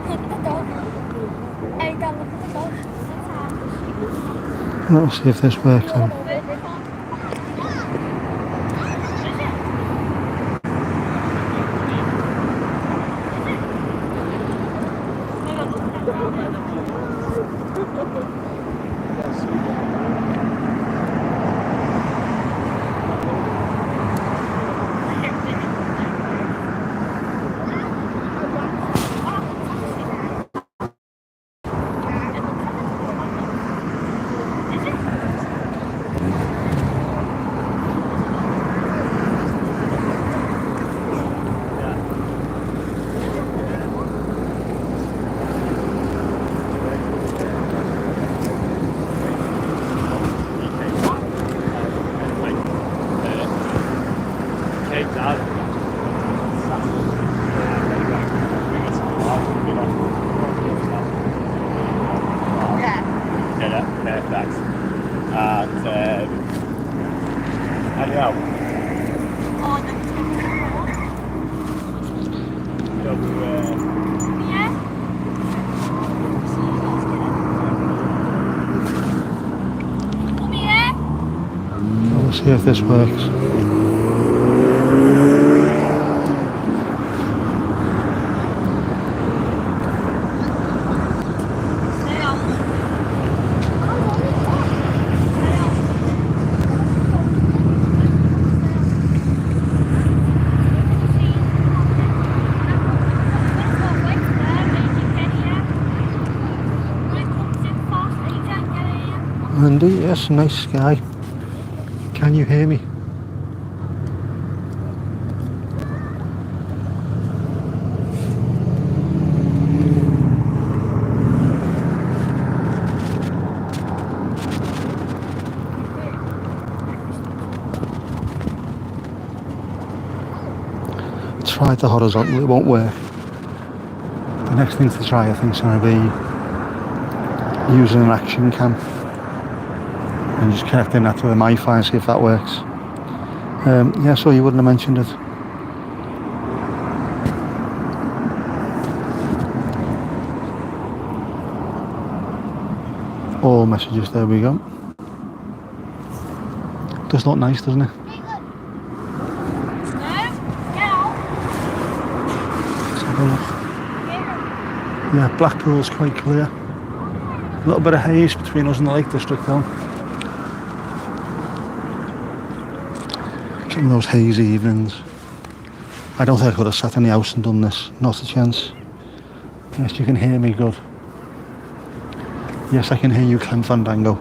Look at the dog. Hey, Dad, look at the dog. Let's see if this works then. Let's see if this works. Andy, yes, nice sky. Can you hear me? Tried the horizontal, it won't work. The next thing to try, I think, is going to be using an action cam and just connecting that to the MiFi and see if that works. Yeah, so you wouldn't have mentioned it. All messages, there we go. Does look nice, doesn't it? Yeah, Blackpool's quite clear. A little bit of haze between us and the Lake District though. Some of those hazy evenings. I don't think I could have sat in the house and done this, not a chance. Yes, you can hear me good. Yes, I can hear you, Clem Fandango.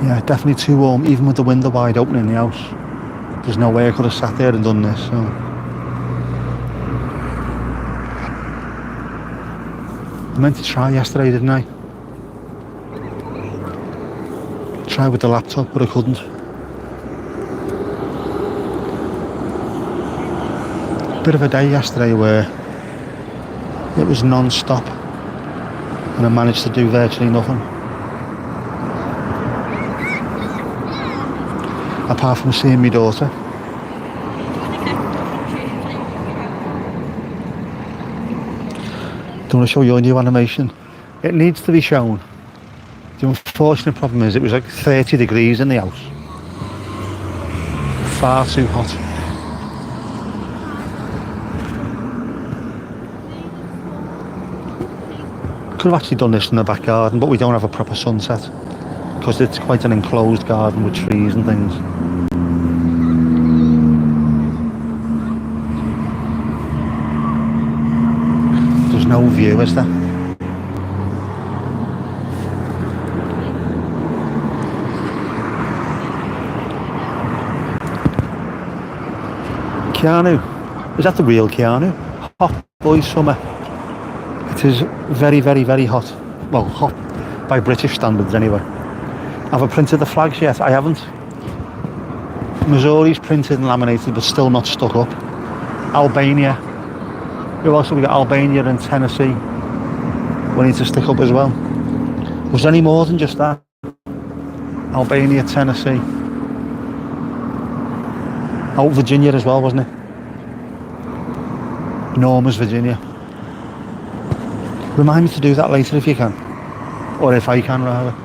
Yeah, definitely too warm, even with the window wide open in the house. There's no way I could have sat there and done this, so. I meant to try yesterday, didn't I? Try with the laptop, but I couldn't. Bit of a day yesterday where it was non-stop and I managed to do virtually nothing. Apart from seeing my daughter. Do you want to show your new animation? It needs to be shown. The unfortunate problem is it was like 30 degrees in the house. Far too hot. Could have actually done this in the back garden, but we don't have a proper sunset because it's quite an enclosed garden with trees and things. There's no view, is there? Keanu, is that the real Keanu? Hot boy summer. It is very, very, very hot. Well, hot by British standards anyway. Have I printed the flags yet? I haven't. Missouri's printed and laminated but still not stuck up. Albania. Who else have we got? Albania and Tennessee. We need to stick up as well. Was there any more than just that? Albania, Tennessee. Oh, Virginia as well, wasn't it? Norma's Virginia. Remind me to do that later if you can. Or if I can, rather.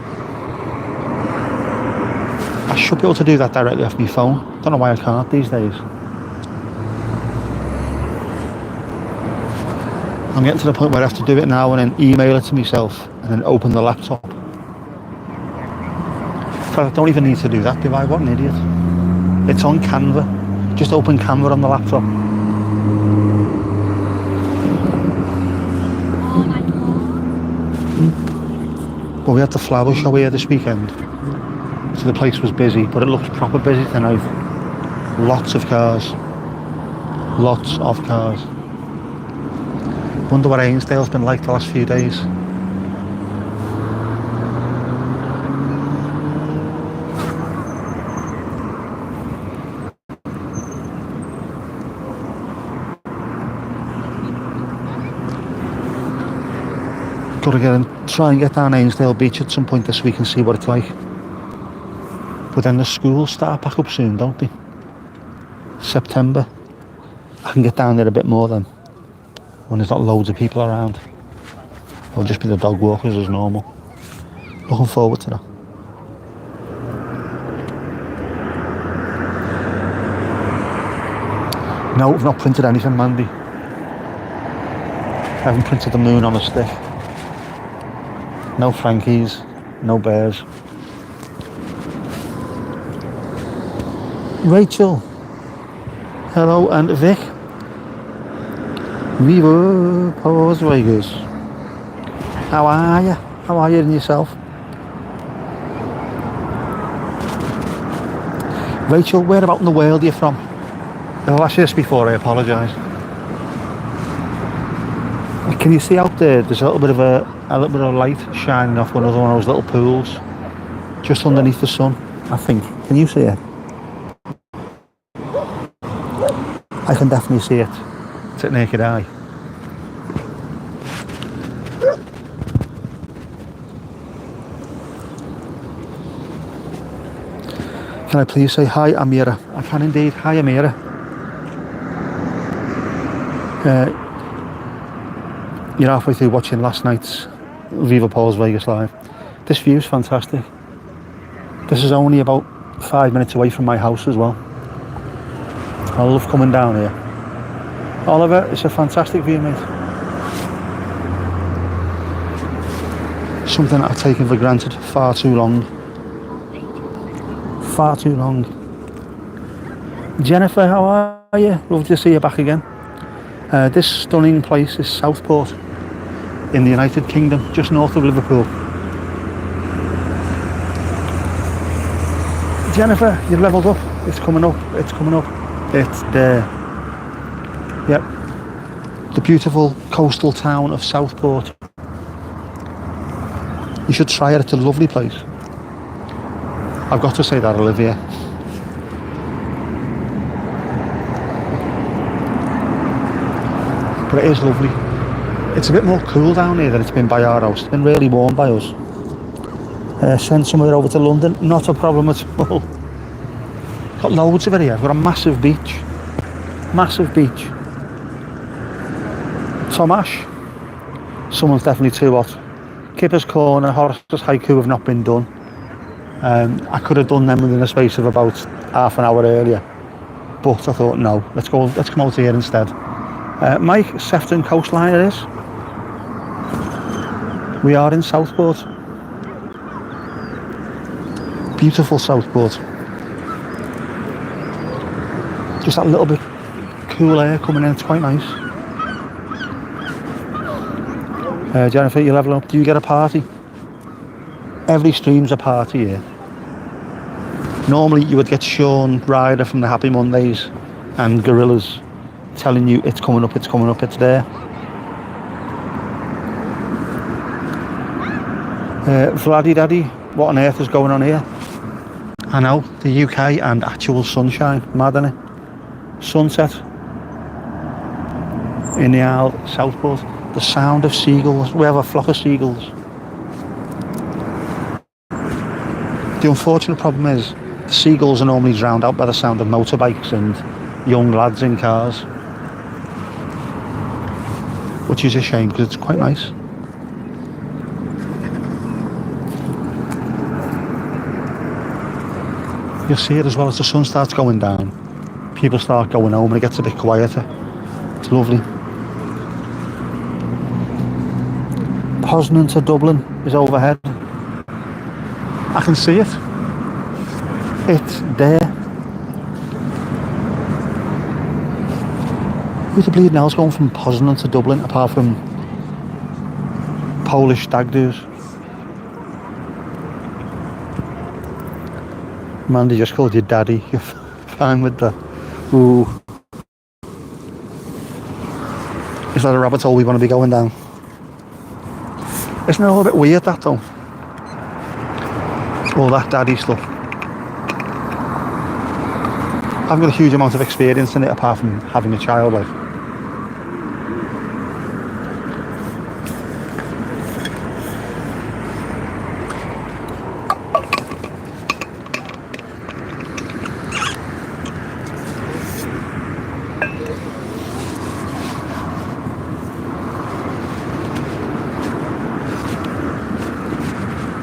I should be able to do that directly off my phone. Don't know why I can't these days. I'm getting to the point where I have to do it now and then email it to myself and then open the laptop. So I don't even need to do that, do I? What an idiot. It's on Canva. Just open Canva on the laptop. Well, we had the flower show here this weekend, so the place was busy, but it looks proper busy tonight. Lots of cars. Lots of cars. Wonder what Ainsdale's been like the last few days. Gotta try and get down Ainsdale Beach at some point this week and see what it's like. But then the schools start back up soon, don't they? September. I can get down there a bit more then, when there's not loads of people around. It'll just be the dog walkers as normal. Looking forward to that. No, I've not printed anything, Mandy. I haven't printed the moon on a stick. No Frankies, no bears. Rachel. Hello, and Vic. Viva Las Vegas. How are you? How are you and yourself? Rachel, where about in the world are you from? If I've asked you this before, I apologise. Can you see out there? There's a little bit of light shining off one of those little pools, just underneath the sun. I think. Can you see it? I can definitely see it. It's at naked eye. Can I please say hi, Amira? I can indeed. Hi, Amira. You're halfway through watching last night's Viva Las Vegas live. This view's fantastic. This is only about 5 minutes away from my house as well. I love coming down here. Oliver, it's a fantastic view, mate. Something that I've taken for granted far too long. Far too long. Jennifer, how are you? Lovely to see you back again. This stunning place is Southport in the United Kingdom, just north of Liverpool. Jennifer, you've levelled up. It's coming up. It's coming up. It's there. Yep. The beautiful coastal town of Southport. You should try it. It's a lovely place. I've got to say that, Olivia. But it is lovely. It's a bit more cool down here than it's been by our house. It's been really warm by us. Send somewhere over to London, not a problem at all. Got loads of it here. I've got a massive beach. Massive beach. Tomash. Someone's definitely too hot. Kipper's Corner, Horace's Haiku have not been done. I could have done them within a space of about half an hour earlier. But I thought, no, let's come out here instead. Mike, Sefton coastline it is. We are in Southport. Beautiful Southport. Just that little bit cool air coming in, it's quite nice. Jennifer, you're leveling up. Do you get a party? Every stream's a party here. Normally you would get Sean Ryder from the Happy Mondays and Gorillas telling you it's coming up, it's coming up, it's there. Vladdy Daddy, what on earth is going on here? I know, the UK and actual sunshine, mad isn't it? Sunset in the Isle, Southport. The sound of seagulls, we have a flock of seagulls. The unfortunate problem is the seagulls are normally drowned out by the sound of motorbikes and young lads in cars, which is a shame because it's quite nice. You'll see it as well as the sun starts going down. People start going home and it gets a bit quieter. It's lovely. Poznan to Dublin is overhead. I can see it. It's there. Who's the bleeding hell's going from Poznan to Dublin apart from Polish stag do's? Mandy just called you daddy. You're fine with that. Ooh. Is that a rabbit hole we want to be going down? Isn't it a little bit weird that though? All that daddy stuff. I haven't got a huge amount of experience in it apart from having a child like.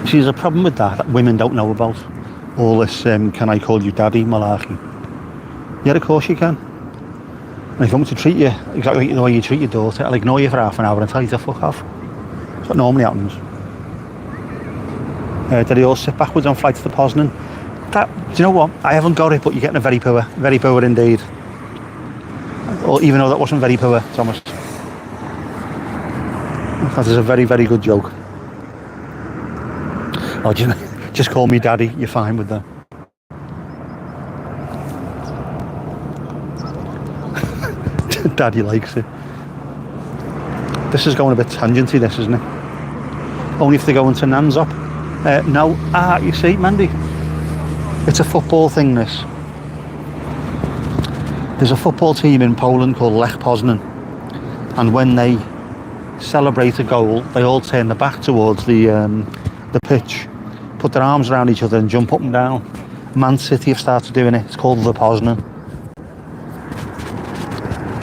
See, there's a problem with that women don't know about. All this, can I call you daddy malarkey. Yeah, of course you can. And if you want me to treat you exactly the way you treat your daughter, I'll ignore you for half an hour and tell you to fuck off. That's what normally happens. Did they all sit backwards on flights to Poznan? Do you know what? I haven't got it, but you're getting a very poor indeed. Or even though that wasn't very poor, Thomas. That is a very, very good joke. Oh, just call me daddy, you're fine with that. Daddy likes it. This is going a bit tangenty, this, isn't it? Only if they're going to Nansop. No, you see, Mandy, it's a football thing, this. There's a football team in Poland called Lech Poznan, and when they celebrate a goal, they all turn their back towards the pitch, put their arms around each other and jump up and down. Man City have started doing it. It's called the Poznan.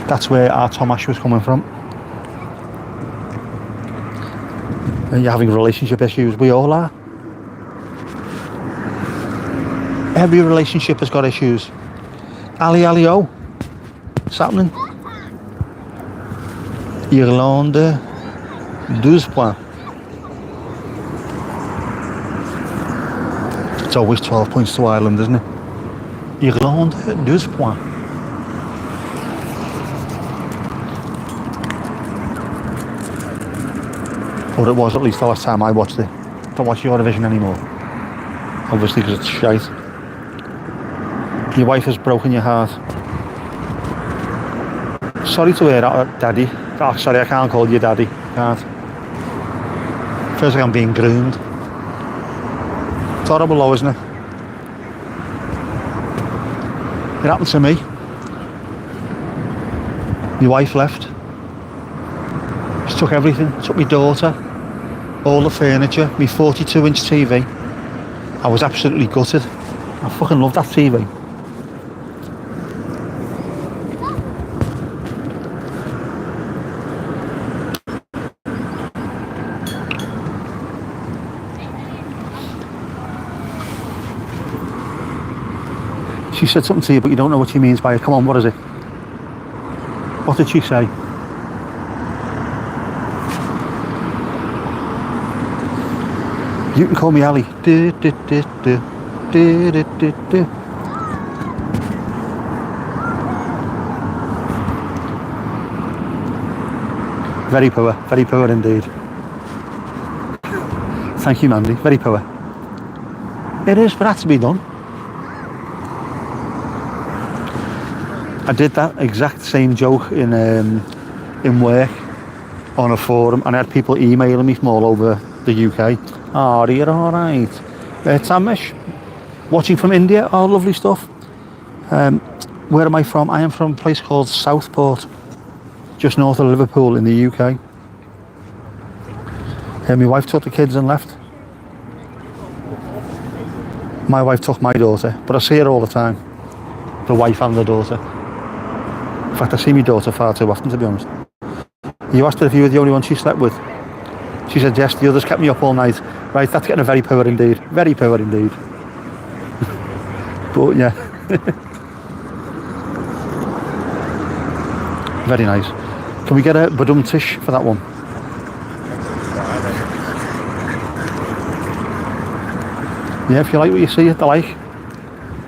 That's where our Tomasz was coming from. And you're having relationship issues. We all are. Every relationship has got issues. Ali, what's happening? Irlande, 12 points. It's always 12 points to Ireland, isn't it? Irlande, 12 points. Or it was at least the last time I watched it. Don't watch Eurovision anymore. Obviously because it's shite. Your wife has broken your heart. Sorry to hear that, Daddy. Oh, sorry, I can't call you Daddy. Can't. Feels like I'm being groomed. It's horrible though, isn't it? It happened to me. My wife left. She took everything. Took my daughter, all the furniture, my 42-inch TV. I was absolutely gutted. I fucking love that TV. She said something to you, but you don't know what she means by it. Come on, what is it? What did she say? You can call me Ali. Very poor indeed. Thank you, Mandy. Very poor. It is, but that's to be done. I did that exact same joke in work on a forum, and I had people emailing me from all over the UK. Oh, you're all right. Tamish, watching from India. Oh, lovely stuff. Where am I from? I am from a place called Southport, just north of Liverpool in the UK. My wife took the kids and left. My wife took my daughter, but I see her all the time. The wife and the daughter. In fact, I see my daughter far too often, to be honest. You asked her if you were the only one she slept with. She said yes, the others kept me up all night. Right, that's getting a very poor indeed. Very poor indeed. But yeah, very nice. Can we get a badum-tish for that one? Yeah, if you like what you see, hit the like.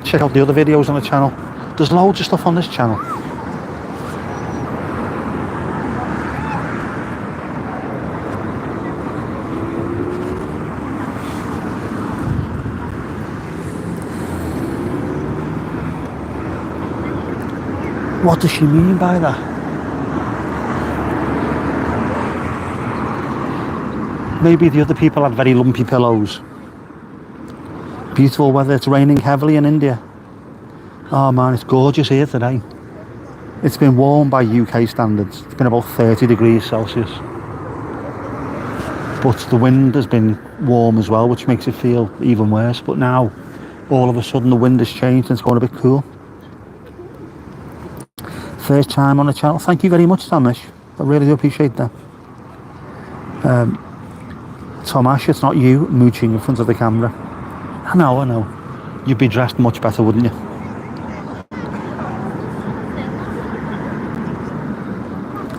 Check out the other videos on the channel. There's loads of stuff on this channel. What does she mean by that? Maybe the other people had very lumpy pillows. Beautiful weather. It's raining heavily in India. Oh man, it's gorgeous here today. It's been warm by UK standards. It's been about 30 degrees Celsius. But the wind has been warm as well, which makes it feel even worse. But now, all of a sudden, the wind has changed and it's going a bit cool. First time on the channel. Thank you very much, Tomash. I really do appreciate that. Tomash, it's not you mooching in front of the camera. I know. You'd be dressed much better, wouldn't you?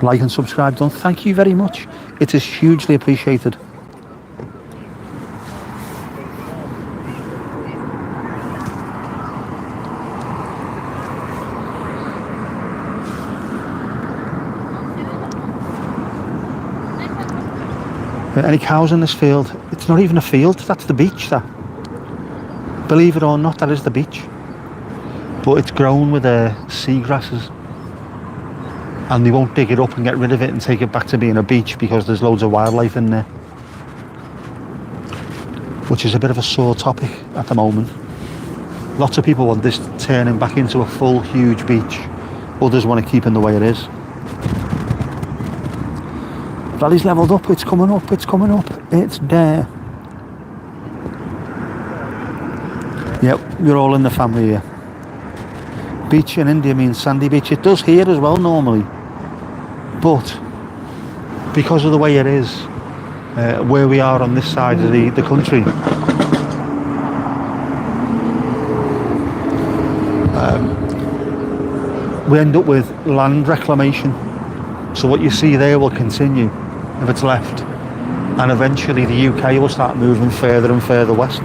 Like and subscribe done. Thank you very much. It is hugely appreciated. Any cows in this field? It's not even a field, that's the beach, that. Believe it or not, that is the beach. But it's grown with seagrasses. And they won't dig it up and get rid of it and take it back to being a beach because there's loads of wildlife in there. Which is a bit of a sore topic at the moment. Lots of people want this turning back into a full, huge beach. Others want to keep it the way it is. Valley's levelled up, it's coming up, it's there. Yep, you're all in the family here. Beach in India means sandy beach. It does here as well normally. But because of the way it is, where we are on this side of the country, we end up with land reclamation. So what you see there will continue if it's left, and eventually the UK will start moving further and further west.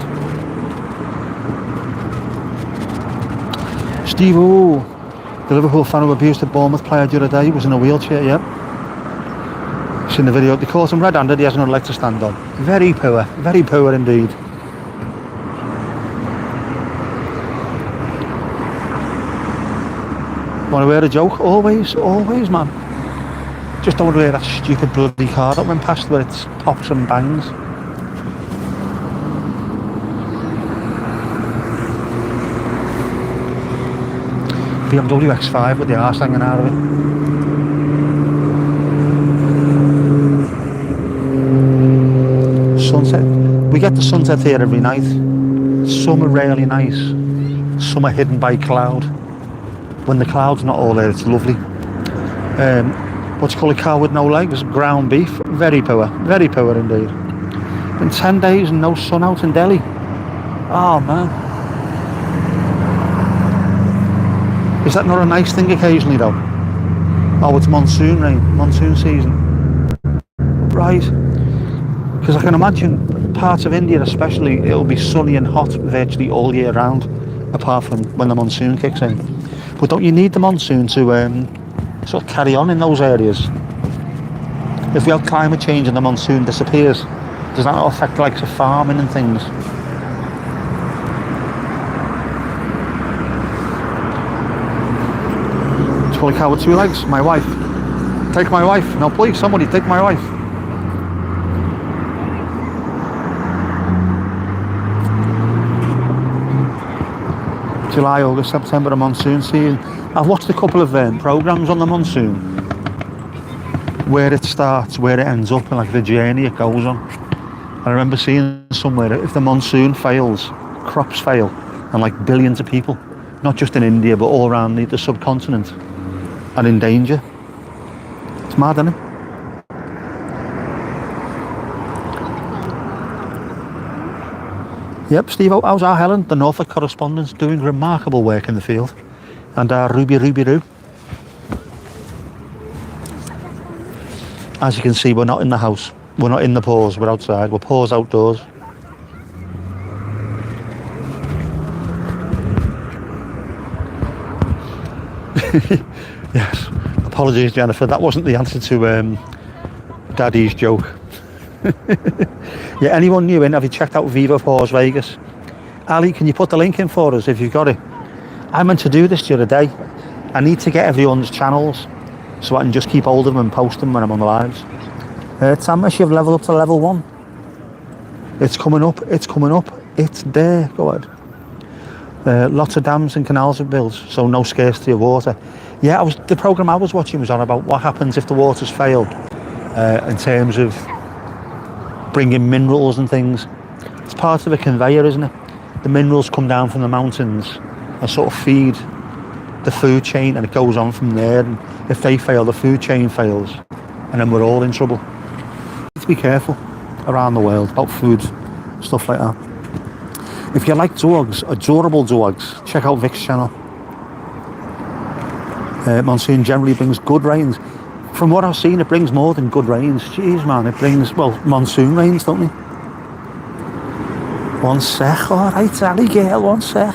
Steve, the Liverpool fan who abused the Bournemouth player the other day was in a wheelchair, yep. Seen the video, they caught him red-handed, he has no leg to stand on. Very poor indeed. Want to wear a joke? Always, man. Just don't want to wear that stupid bloody car that went past where it's pops and bangs. BMW X5 with the arse hanging out of it. Sunset. We get the sunset here every night. Some are really nice. Some are hidden by cloud. When the cloud's not all there, it's lovely. What's called a cow with no legs, ground beef, very poor indeed. Been 10 days and no sun out in Delhi. Oh man. Is that not a nice thing occasionally though? Oh, it's monsoon rain, monsoon season. Right. Because I can imagine parts of India especially, it'll be sunny and hot virtually all year round, apart from when the monsoon kicks in. But don't you need the monsoon to sort of carry on in those areas? If we have climate change and the monsoon disappears, does that not affect like farming and things? It's probably cow with two legs. My wife. Take my wife. No, please, somebody take my wife. July, August, September, a monsoon season. I've watched a couple of programmes on the monsoon, where it starts, where it ends up, and like the journey it goes on. I remember seeing somewhere that if the monsoon fails, crops fail, and like billions of people, not just in India but all around the subcontinent, are in danger. It's mad, isn't it? Yep, Steve, how's our Helen, the Norfolk correspondent, doing remarkable work in the field. And our Ruby Roo. As you can see, we're not in the house. We're not in the pause, we're outside. We're pause outdoors. Yes, apologies, Jennifer. That wasn't the answer to Daddy's joke. Yeah, anyone new in? Have you checked out Viva Pause Vegas? Ali, can you put the link in for us if you've got it? I meant to do this the other day. I need to get everyone's channels so I can just keep hold of them and post them when I'm on the lives. Tamas, you've leveled up to level 1. It's coming up, it's coming up. It's there, go ahead. Lots of dams and canals have built, so no scarcity of water. Yeah, the programme I was watching was on about what happens if the water's failed in terms of bringing minerals and things. It's part of a conveyor, isn't it? The minerals come down from the mountains and sort of feed the food chain, and it goes on from there. And if they fail, the food chain fails, and then we're all in trouble. You need to be careful around the world about food, stuff like that. If you like dogs, adorable dogs, check out Vic's channel. Monsoon generally brings good rains. From what I've seen, it brings more than good rains. Jeez, man, it brings, well, monsoon rains, don't they? One sec, all right, Ali girl, one sec.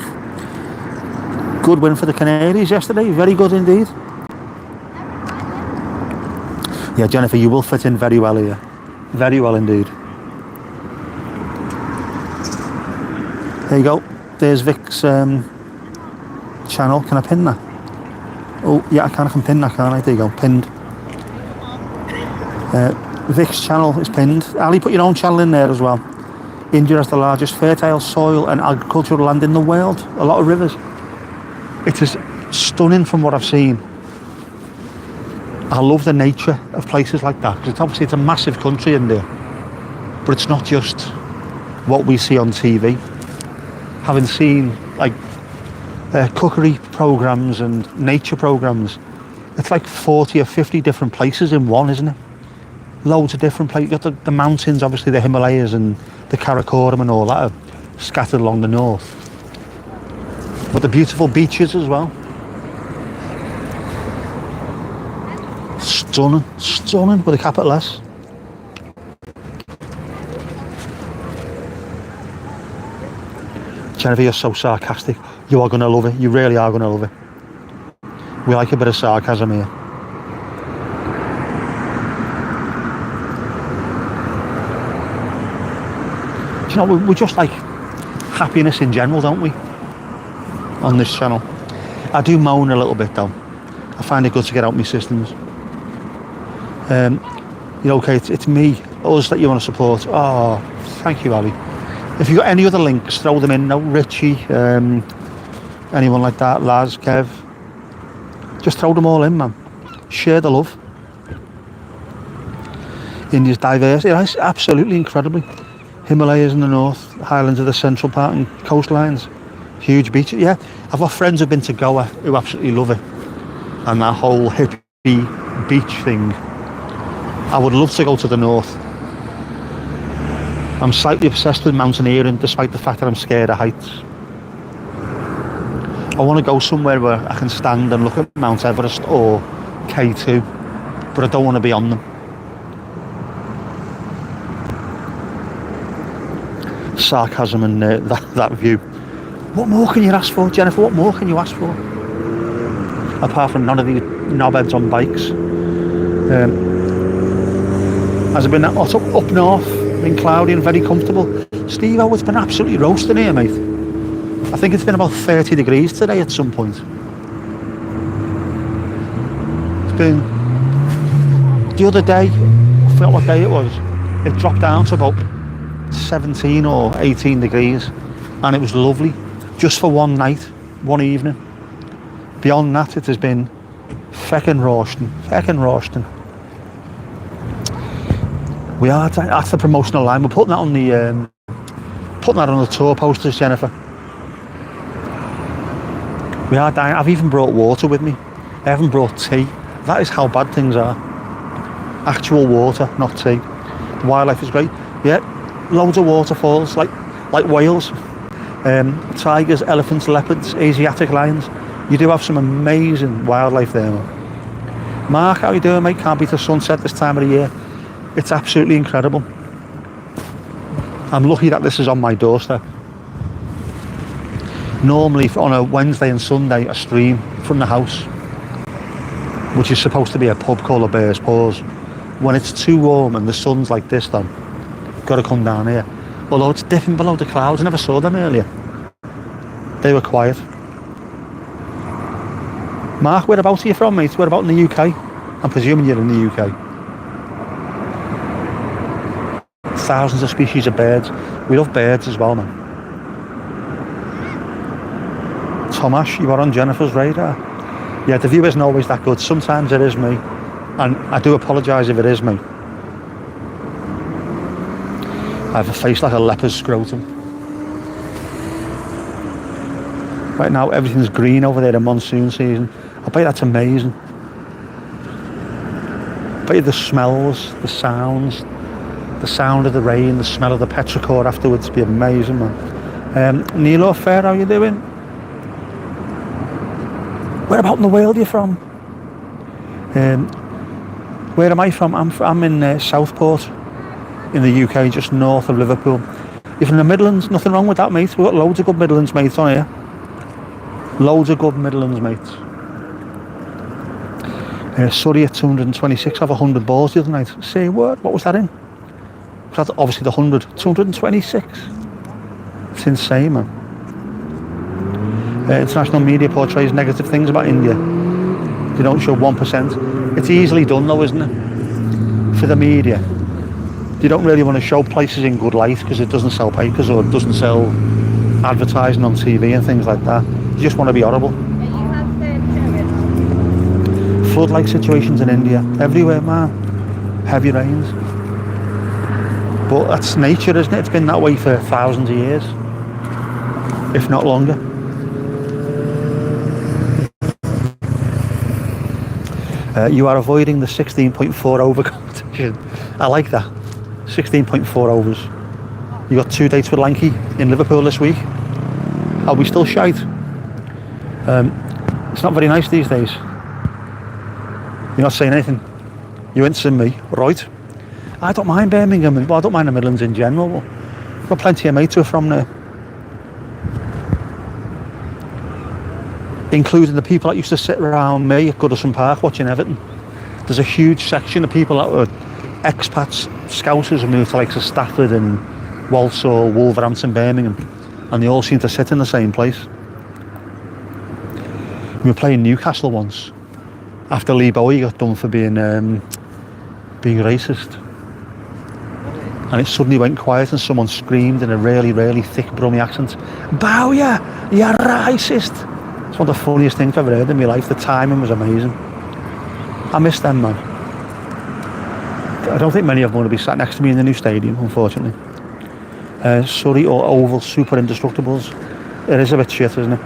Good win for the Canaries yesterday, very good indeed. Yeah, Jennifer, you will fit in very well here. Very well indeed. There you go. There's Vic's channel. Can I pin that? Oh, yeah, I can pin that, can't I? There you go, pinned. Vic's channel is pinned. Ali, put your own channel in there as well. India has the largest fertile soil and agricultural land in the world. A lot of rivers. It is stunning from what I've seen. I love the nature of places like that, because obviously it's a massive country, India, but it's not just what we see on TV. Having seen like cookery programs and nature programs, it's like 40 or 50 different places in one, isn't it? Loads of different places. You've got the mountains, obviously the Himalayas and the Karakoram and all that are scattered along the north. But the beautiful beaches as well. Stunning, stunning with a capital S. Jennifer, you're so sarcastic. You are going to love it. You really are going to love it. We like a bit of sarcasm here. Do you know, we just like happiness in general, don't we? On this channel. I do moan a little bit though. I find it good to get out my systems. You know, okay, it's me, us that you want to support. Oh, thank you, Ali. If you've got any other links, throw them in. No, Richie, anyone like that, Laz, Kev. Just throw them all in, man. Share the love. India's diverse. Yeah, it's absolutely incredibly. Himalayas in the north, highlands of the central part and coastlines. Huge beaches, yeah. I've got friends who've been to Goa who absolutely love it. And that whole hippie beach thing. I would love to go to the north. I'm slightly obsessed with mountaineering, despite the fact that I'm scared of heights. I want to go somewhere where I can stand and look at Mount Everest or K2, but I don't want to be on them. Sarcasm and that view. What more can you ask for, Jennifer? What more can you ask for? Apart from none of these knobheads on bikes. Has it been hot up north? Been cloudy and very comfortable. Steve, oh, it's been absolutely roasting here, mate. I think it's been about 30 degrees today at some point. It's been... The other day, I forgot what day it was, it dropped down to about 17 or 18 degrees, and it was lovely, just for one night, one evening. Beyond that, it has been feckin' roasting. We are, that's the promotional line. We're putting that on the tour posters, Jennifer. We are dying. I've even brought water with me. I haven't brought tea. That is how bad things are. Actual water, not tea. The wildlife is great. Yeah, loads of waterfalls, like Wales. tigers, elephants, leopards, Asiatic lions. You do have some amazing wildlife there, man. Mark, how you doing, mate? Can't beat the sunset this time of the year. It's absolutely incredible. I'm lucky that this is on my doorstep. Normally on a Wednesday and Sunday I stream from the house, which is supposed to be a pub called a Bear's Paws. When it's too warm and the sun's like this, then got to come down here. Although it's dipping below the clouds, I never saw them earlier. They were quiet. Mark, whereabouts are you from, mate? Whereabouts in the UK? I'm presuming you're in the UK. Thousands of species of birds. We love birds as well, man. Thomas, you are on Jennifer's radar. Yeah, the view isn't always that good. Sometimes it is me, and I do apologise if it is me. I have a face like a leopard's scrotum. Right now everything's green over there in monsoon season. I bet that's amazing. I bet you the smells, the sounds, the sound of the rain, the smell of the petrichor afterwards would be amazing, man. Nilo Fair, how you doing? Where about in the world are you from? Where am I from? I'm in Southport in the UK, just north of Liverpool. You're from the Midlands, nothing wrong with that, mate. We've got loads of good Midlands mates on here. Loads of good Midlands mates. Surrey at 226, I have 100 balls the other night. Say what? What was that in? Was that obviously the 100? 226? It's insane, man. International media portrays negative things about India. They don't show 1%. It's easily done though, isn't it? For the media. They don't really want to show places in good light because it doesn't sell papers or it doesn't sell advertising on TV and things like that. They just want to be horrible. Flood-like situations in India, everywhere, man. Heavy rains. But that's nature, isn't it? It's been that way for thousands of years, if not longer. You are avoiding the 16.4 over competition. I like that. 16.4 overs. You got 2 dates with Lanky in Liverpool this week. Are we still shite? It's not very nice these days. You're not saying anything. You ain't seen me, right? I don't mind Birmingham, well, I don't mind the Midlands in general. I've got plenty of mates who are from there. Including the people that used to sit around me at Goodison Park watching Everton. There's a huge section of people that were expats, scousers who moved to like Stafford and Walsall, Wolverhampton, Birmingham, and they all seem to sit in the same place. We were playing Newcastle once after Lee Bowie got done for being racist, and it suddenly went quiet and someone screamed in a really, really thick Brummie accent, "Bowyer, you're racist!" It's one of the funniest things I've ever heard in my life. The timing was amazing. I miss them, man. I don't think many of them want to be sat next to me in the new stadium, unfortunately. Surrey or Oval Super Indestructibles. It is a bit shit, isn't it?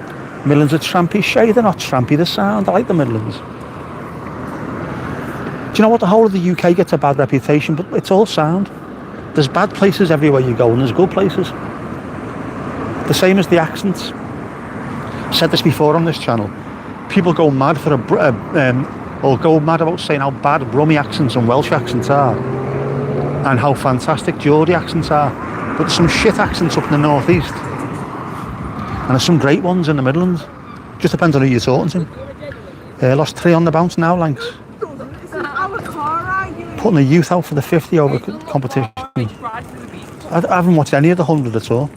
Midlands are trampy. Shay, they're not trampy, they're sound. I like the Midlands. Do you know what? The whole of the UK gets a bad reputation, but it's all sound. There's bad places everywhere you go and there's good places. The same as the accents. I've said this before on this channel. People go mad for or go mad about saying how bad Brummie accents and Welsh accents are and how fantastic Geordie accents are. But there's some shit accents up in the northeast and there's some great ones in the Midlands. Just depends on who you're talking to. Lost 3 on the bounce now, Lanks. Putting the youth out for the 50 over competition. I haven't watched any of the 100 at all.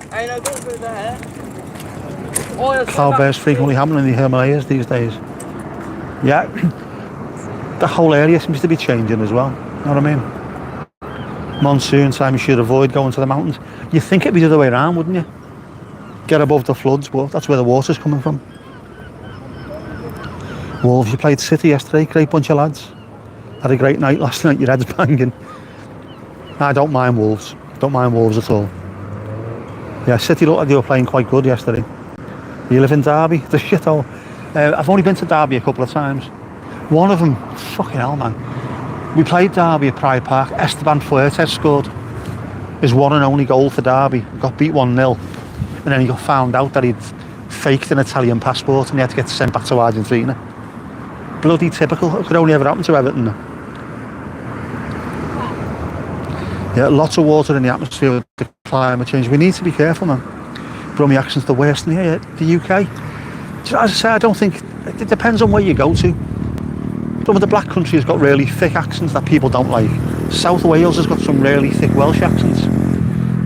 Cloudbursts frequently happen in the Himalayas these days. Yeah, the whole area seems to be changing as well. You know what I mean? Monsoon time, you should avoid going to the mountains. You'd think it'd be the other way around, wouldn't you? Get above the floods, but that's where the water's coming from. Wolves, you played City yesterday, great bunch of lads. Had a great night last night, your head's banging. I don't mind Wolves. Don't mind Wolves at all. Yeah, City looked like they were playing quite good yesterday. You live in Derby? The shithole. I've only been to Derby a couple of times. One of them, fucking hell, man. We played Derby at Pride Park. Esteban Fuertes scored his one and only goal for Derby. Got beat 1-0. and then he got found out that he'd faked an Italian passport and he had to get sent back to Argentina. Bloody typical. It could only ever happen to Everton. Yeah, lots of water in the atmosphere with the climate change. We need to be careful, man. Brummy accent's the worst in the UK. As I say, I don't think, it depends on where you go to. Some of the black country has got really thick accents that people don't like. South Wales has got some really thick Welsh accents.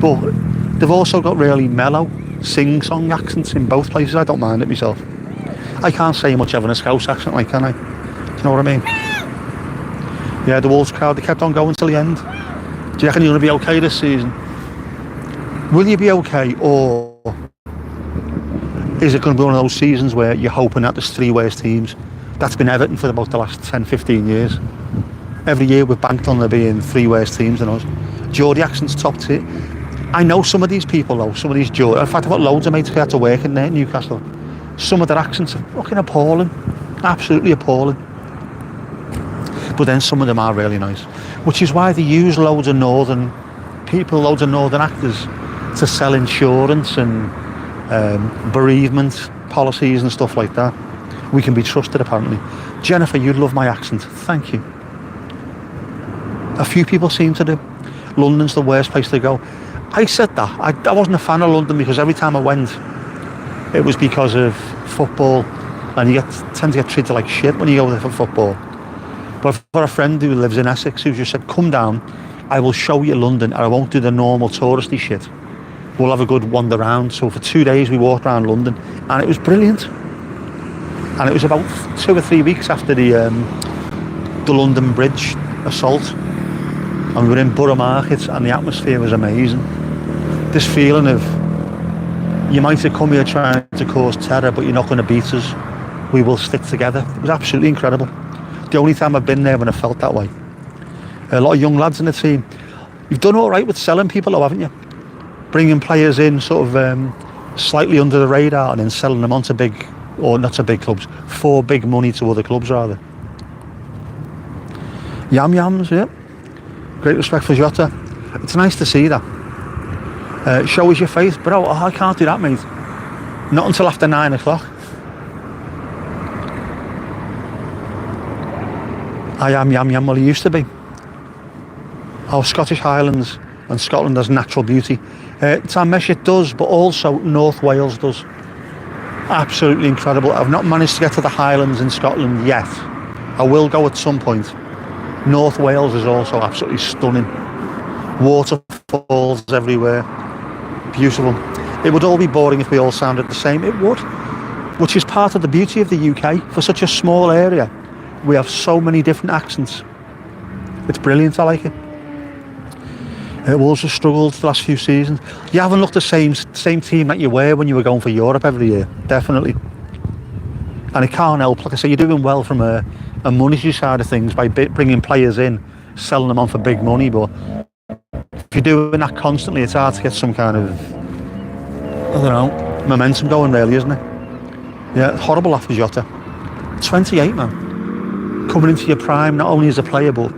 But they've also got really mellow, sing-song accents in both places. I don't mind it myself. I can't say much of a Scouse accent, like, can I? Do you know what I mean? Yeah, the Wolves crowd, they kept on going till the end. Do you reckon you're going to be okay this season? Will you be okay, or is it going to be one of those seasons where you're hoping that there's three worst teams? That's been Everton for about the last 10, 15 years. Every year we've banked on there being three worst teams than us. Geordie accent's top tier. I know some of these people though, some of these Geordie. In fact, I've got loads of mates who had to work in there in Newcastle. Some of their accents are fucking appalling. Absolutely appalling. But then some of them are really nice. Which is why they use loads of northern people, loads of northern actors to sell insurance and bereavement policies and stuff like that. We can be trusted, apparently. Jennifer, you'd love my accent. Thank you. A few people seem to do. London's the worst place to go. I said that. I wasn't a fan of London because every time I went, it was because of football, and you tend to get treated like shit when you go there for football. But I've got a friend who lives in Essex who just said, come down, I will show you London, and I won't do the normal touristy shit. We'll have a good wander around. So for 2 days we walked around London, and it was brilliant. And it was about 2 or 3 weeks after the London Bridge assault, and we were in Borough Market, and the atmosphere was amazing. This feeling of, you might have come here trying to cause terror, but you're not going to beat us. We will stick together. It was absolutely incredible. The only time I've been there when I felt that way. A lot of young lads in the team. You've done all right with selling people though, haven't you? Bringing players in sort of slightly under the radar and then selling them onto big, or not to big clubs, for big money to other clubs rather. Yam Yams, yeah. Great respect for Jota. It's nice to see that. Show us your faith, bro. Oh, I can't do that, mate. Not until after 9 o'clock. I am Yam Yam, well he used to be. Our Scottish Highlands and Scotland has natural beauty. Tanmesh it does, but also North Wales does. Absolutely incredible. I've not managed to get to the Highlands in Scotland yet. I will go at some point. North Wales is also absolutely stunning. Waterfalls everywhere. Beautiful. It would all be boring if we all sounded the same. It would. Which is part of the beauty of the UK. For such a small area, we have so many different accents. It's brilliant, I like it. Wolves have struggled the last few seasons. You haven't looked the same team that you were when you were going for Europe every year, definitely. And it can't help, like I say, you're doing well from a monetary side of things by bringing players in, selling them on for big money, but if you're doing that constantly, it's hard to get some kind of, I don't know, momentum going really, isn't it? Yeah, horrible after Jota. 28, man. Coming into your prime, not only as a player, but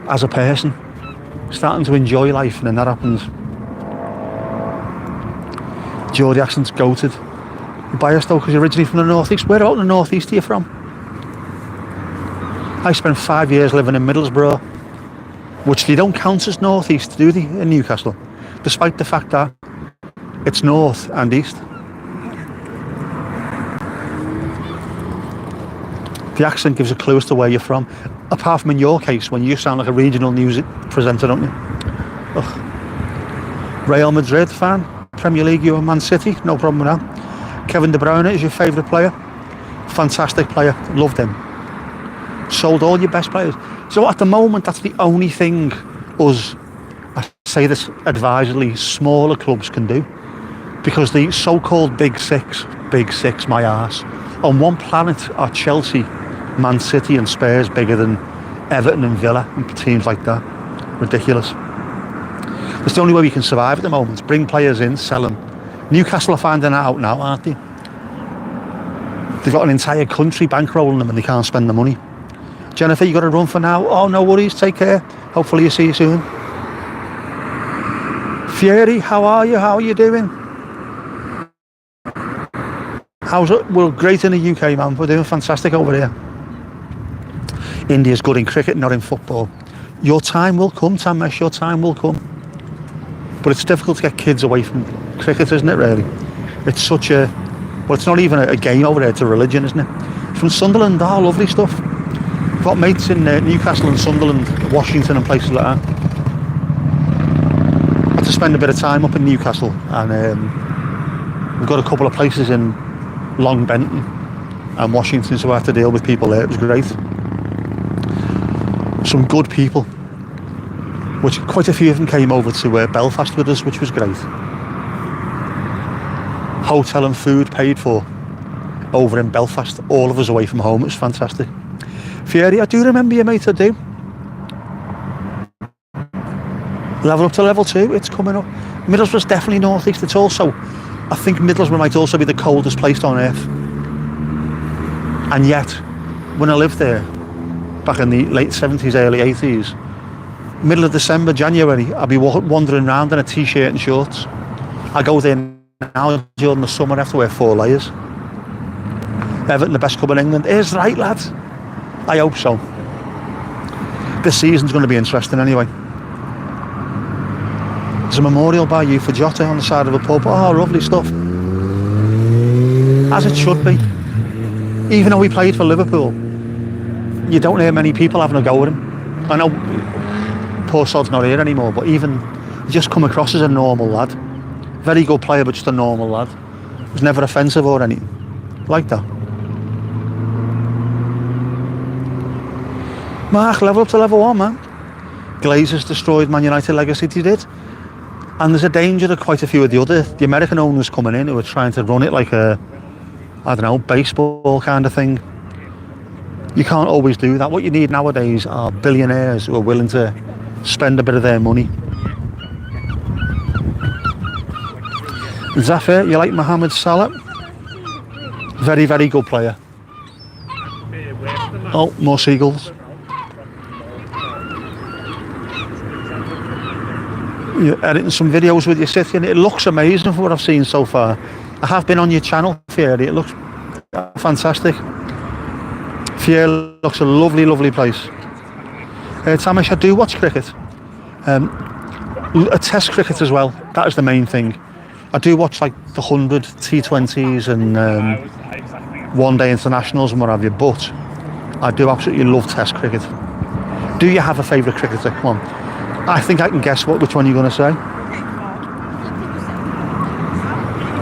as a person. Starting to enjoy life, and then that happens. Geordie accent's goated. You're biased though, because you're originally from the northeast. Where out in the northeast are you from? I spent 5 years living in Middlesbrough, which they don't count as northeast, do they, in Newcastle? Despite the fact that it's north and east. The accent gives a clue as to where you're from. Apart from in your case, when you sound like a regional news presenter, don't you? Ugh. Real Madrid fan, Premier League, you're Man City, no problem with that. Kevin De Bruyne is your favourite player. Fantastic player, loved him. Sold all your best players. So at the moment, that's the only thing us, I say this advisedly, smaller clubs can do. Because the so-called big six, my arse, on one planet are Chelsea, Man City and Spurs bigger than Everton and Villa and teams like that. Ridiculous. That's the only way we can survive at the moment. Bring players in, sell them. Newcastle are finding that out now, aren't they? They've got an entire country bankrolling them and they can't spend the money. Jennifer, you got to run for now? Oh, no worries, take care. Hopefully you see you soon. Fieri, how are you? How are you doing? How's it? We're great in the UK, man. We're doing fantastic over here. India's good in cricket, not in football. Your time will come, Tamesh, your time will come. But it's difficult to get kids away from cricket, isn't it, really? It's such a... Well, it's not even a game over there, it's a religion, isn't it? From Sunderland, lovely stuff. I've got mates in Newcastle and Sunderland, Washington and places like that. I had to spend a bit of time up in Newcastle, and we've got a couple of places in Long Benton and Washington, so I have to deal with people there. It was great. Some good people, which quite a few of them came over to Belfast with us, which was great. Hotel and food paid for over in Belfast, all of us away from home. It was fantastic. Fieri, I do remember you, mate, I do. Level up to level 2, it's coming up. Middlesbrough's definitely northeast. It's also, I think Middlesbrough might also be the coldest place on earth. And yet, when I lived there, back in the late 70s, early 80s, middle of December, January, I'd be wandering around in a t-shirt and shorts. I go there now during the summer, I have to wear 4 layers. Everton, the best club in England. Is right, lads. I hope so. This season's going to be interesting anyway. There's a memorial by you for Jota on the side of a pub. Oh, lovely stuff. As it should be. Even though he played for Liverpool, you don't hear many people having a go at him. I know poor sod's not here anymore, but even he just come across as a normal lad. Very good player, but just a normal lad. He was never offensive or anything like that. Mark, level up to level 1, man. Glazers destroyed Man United legacy, he did. And there's a danger that quite a few of the American owners coming in who are trying to run it like a, I don't know, baseball kind of thing. You can't always do that. What you need nowadays are billionaires who are willing to spend a bit of their money. Zafir, you like Mohamed Salah? Very, very good player. Oh, more seagulls. You're editing some videos with your city and it looks amazing from what I've seen so far. I have been on your channel, Fieri. It looks fantastic. Fieri looks a lovely, lovely place. Tamesh, I do watch cricket. A test cricket as well. That is the main thing. I do watch like the 100 T20s and one-day internationals and what have you, but I do absolutely love test cricket. Do you have a favourite cricketer? Come on. I think I can guess which one you're going to say.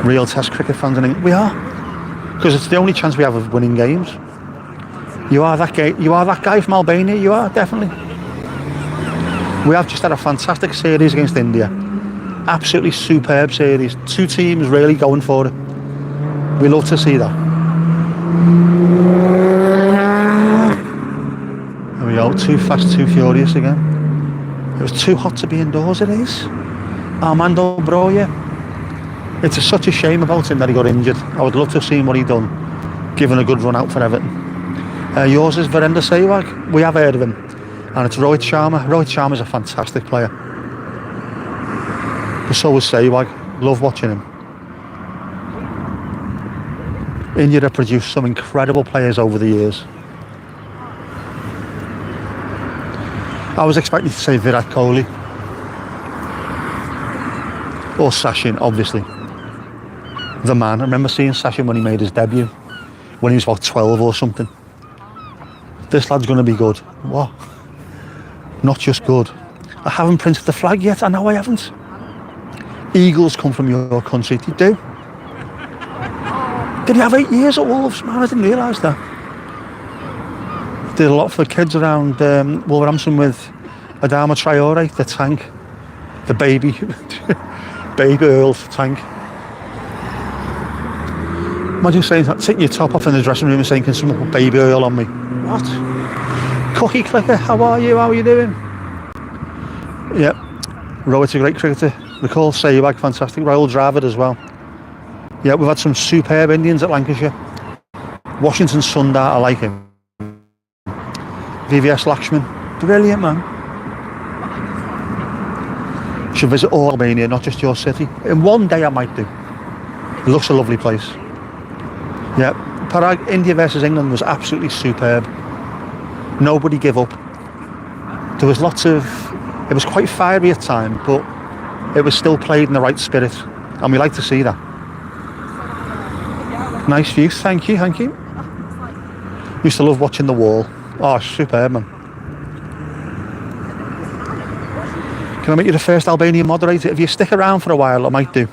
Real test cricket fans, I think we are, because it's the only chance we have of winning games. You are that guy. You are that guy from Albania. You are definitely. We have just had a fantastic series against India. Absolutely superb series. 2 teams really going for it. We love to see that. There we go. Too fast, too furious again. It was too hot to be indoors, it is. Armando Broja. It's such a shame about him that he got injured. I would love to have seen what he'd done, given a good run out for Everton. Yours is Virender Sehwag. We have heard of him. And it's Rohit Sharma. Rohit Sharma's a fantastic player. But so was Sehwag. Love watching him. India have produced some incredible players over the years. I was expecting to say Virat Kohli. Or Sachin, obviously. The man. I remember seeing Sachin when he made his debut. When he was about 12 or something. This lad's going to be good. What? Not just good. I haven't printed the flag yet. I know I haven't. Eagles come from your country. Did you do? Did you have 8 years at Wolves? Man, I didn't realise that. Did a lot for kids around Wolverhampton with Adama Traore, the tank. The baby. Baby Earl tank. Imagine saying that, taking your top off in the dressing room and saying, can someone put Baby Earl on me? What? Cookie clicker, how are you? How are you doing? Yep. Rohit's a great cricketer. Recall Sehwag, fantastic. Rahul Dravid as well. Yeah, we've had some superb Indians at Lancashire. Washington Sundar, I like him. VVS Lakshman, brilliant man. Should visit all Albania, not just your city. In one day I might do. It looks a lovely place. Yeah, Parag, India versus England was absolutely superb. Nobody give up. There was lots of, it was quite fiery at times, but it was still played in the right spirit, and we like to see that. Nice views, thank you, thank you. Used to love watching the wall. Oh, superb, man. Can I make you the first Albanian moderator? If you stick around for a while, I might do.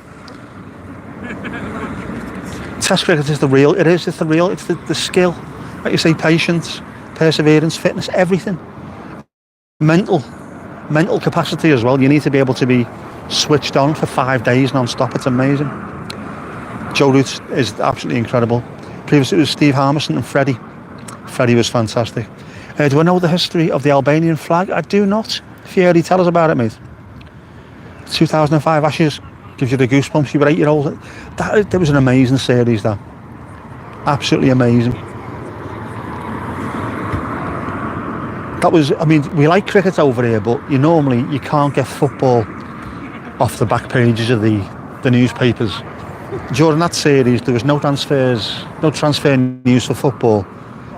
Test cricket is the real, it's the real, it's the skill. Like you say, patience, perseverance, fitness, everything. Mental capacity as well. You need to be able to be switched on for 5 days non-stop. It's amazing. Joe Root is absolutely incredible. Previously it was Steve Harmison and Freddie. Freddie was fantastic. Do I know the history of the Albanian flag? I do not. Fieri, tell us about it, mate. 2005 Ashes gives you the goosebumps. You were 8 years old. That was an amazing series, that. Absolutely amazing. That was, I mean, we like cricket over here, but you can't get football off the back pages of the newspapers. During that series, there was no transfer news for football.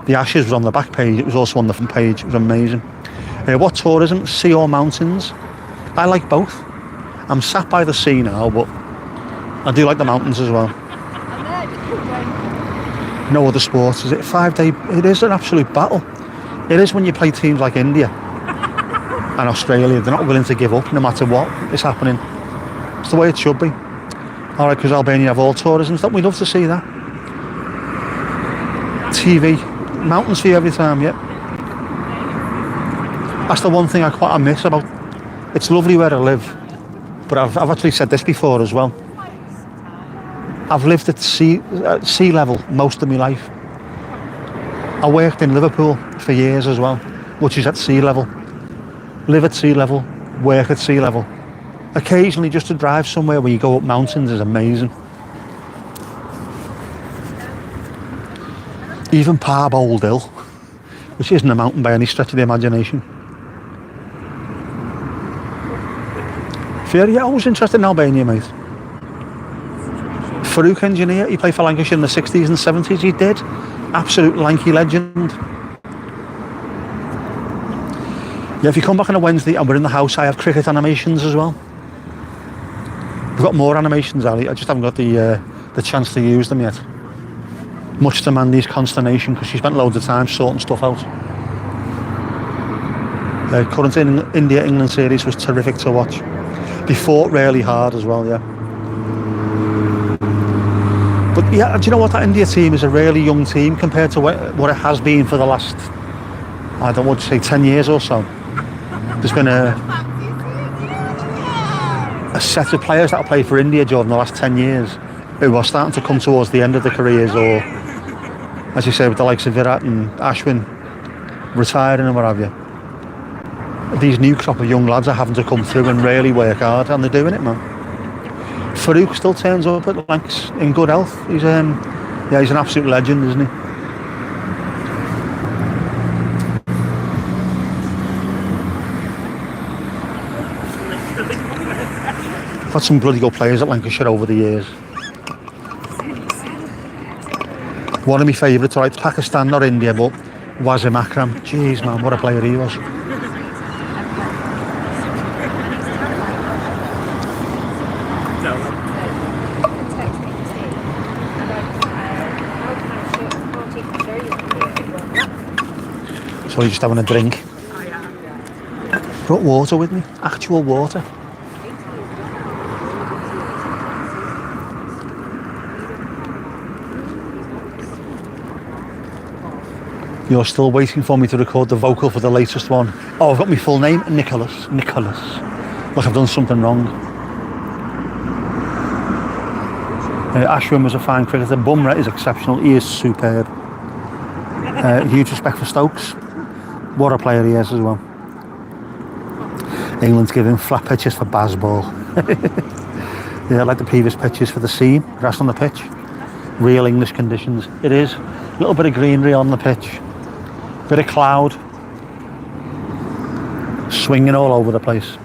The Ashes was on the back page, it was also on the front page. It was amazing. What tourism? Sea or mountains? I like both. I'm sat by the sea now, but I do like the mountains as well. No other sports, is it? 5 day, it is an absolute battle. It is when you play teams like India and Australia. They're not willing to give up no matter what is happening. It's the way it should be. Alright, because Albania have all tourism stuff. We'd love to see that. TV, mountains for you every time, yeah. That's the one thing I miss about. It's lovely where I live, but I've actually said this before as well. I've lived at sea level most of my life. I worked in Liverpool for years as well, which is at sea level. Live at sea level, work at sea level. Occasionally just to drive somewhere where you go up mountains is amazing. Even Parbold Hill, which isn't a mountain by any stretch of the imagination. Fieri, I was interested in Albania, mate. Farouk engineer, he played for Lancashire in the 60s and 70s, he did. Absolute lanky legend. Yeah, if you come back on a Wednesday and we're in the house, I have cricket animations as well. We've got more animations, Ali. I just haven't got the chance to use them yet. Much to Mandy's consternation, because she spent loads of time sorting stuff out. The current India-England series was terrific to watch. They fought really hard as well, yeah. But yeah, do you know what? That India team is a really young team compared to what it has been for the last, I don't want to say 10 years or so. There's been a set of players that have played for India during the last 10 years who are starting to come towards the end of their careers, or, as you say, with the likes of Virat and Ashwin retiring and what have you. These new crop of young lads are having to come through and really work hard, and they're doing it, man. Farouk still turns up at Lancs in good health. He's an absolute legend, isn't he? I've had some bloody good players at Lancashire over the years. One of my favourites, right, Pakistan, not India, but Wasim Akram. Jeez, man, what a player he was. So you're just having a drink. Brought water with me, actual water. You're still waiting for me to record the vocal for the latest one. Oh, I've got my full name, Nicholas. Like I've done something wrong. Ashwin was a fine cricketer. Bumrah is exceptional. He is superb. Huge respect for Stokes. What a player he is as well. England's giving flat pitches for baseball. Yeah, like the previous pitches for the seam, grass on the pitch. Real English conditions. It is. A little bit of greenery on the pitch. Bit of cloud. Swinging all over the place.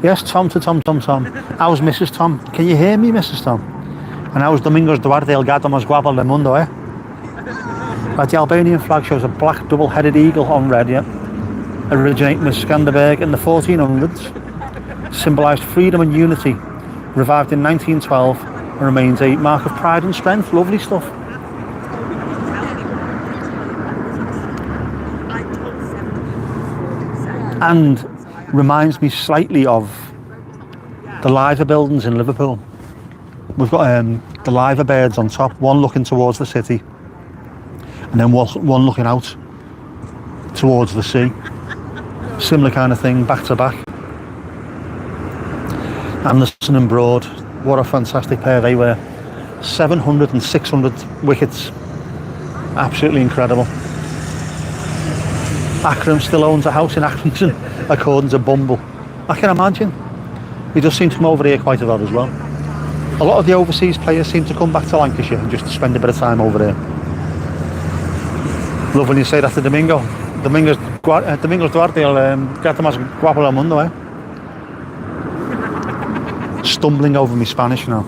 Yes, Tom to Tom. How's Mrs. Tom? Can you hear me, Mrs. Tom? And how's Domingos Duarte El Gato Más Guapo del Mundo, eh? The Albanian flag shows a black double-headed eagle on red, yeah, originating with Skanderberg in the 1400s. Symbolised freedom and unity. Revived in 1912 and remains a mark of pride and strength. Lovely stuff. And reminds me slightly of the Liver buildings in Liverpool. We've got the Liver birds on top, one looking towards the city and then one looking out towards the sea. Similar kind of thing, back to back. Anderson and Broad, what a fantastic pair they were. 700 and 600 wickets. Absolutely incredible. Akram still owns a house in Accrington, according to Bumble. I can imagine. He does seem to come over here quite a lot as well. A lot of the overseas players seem to come back to Lancashire and just spend a bit of time over there. Love when you say that to Domingo. Domingos Duarte, get más guapo del mundo, eh? Stumbling over my Spanish now.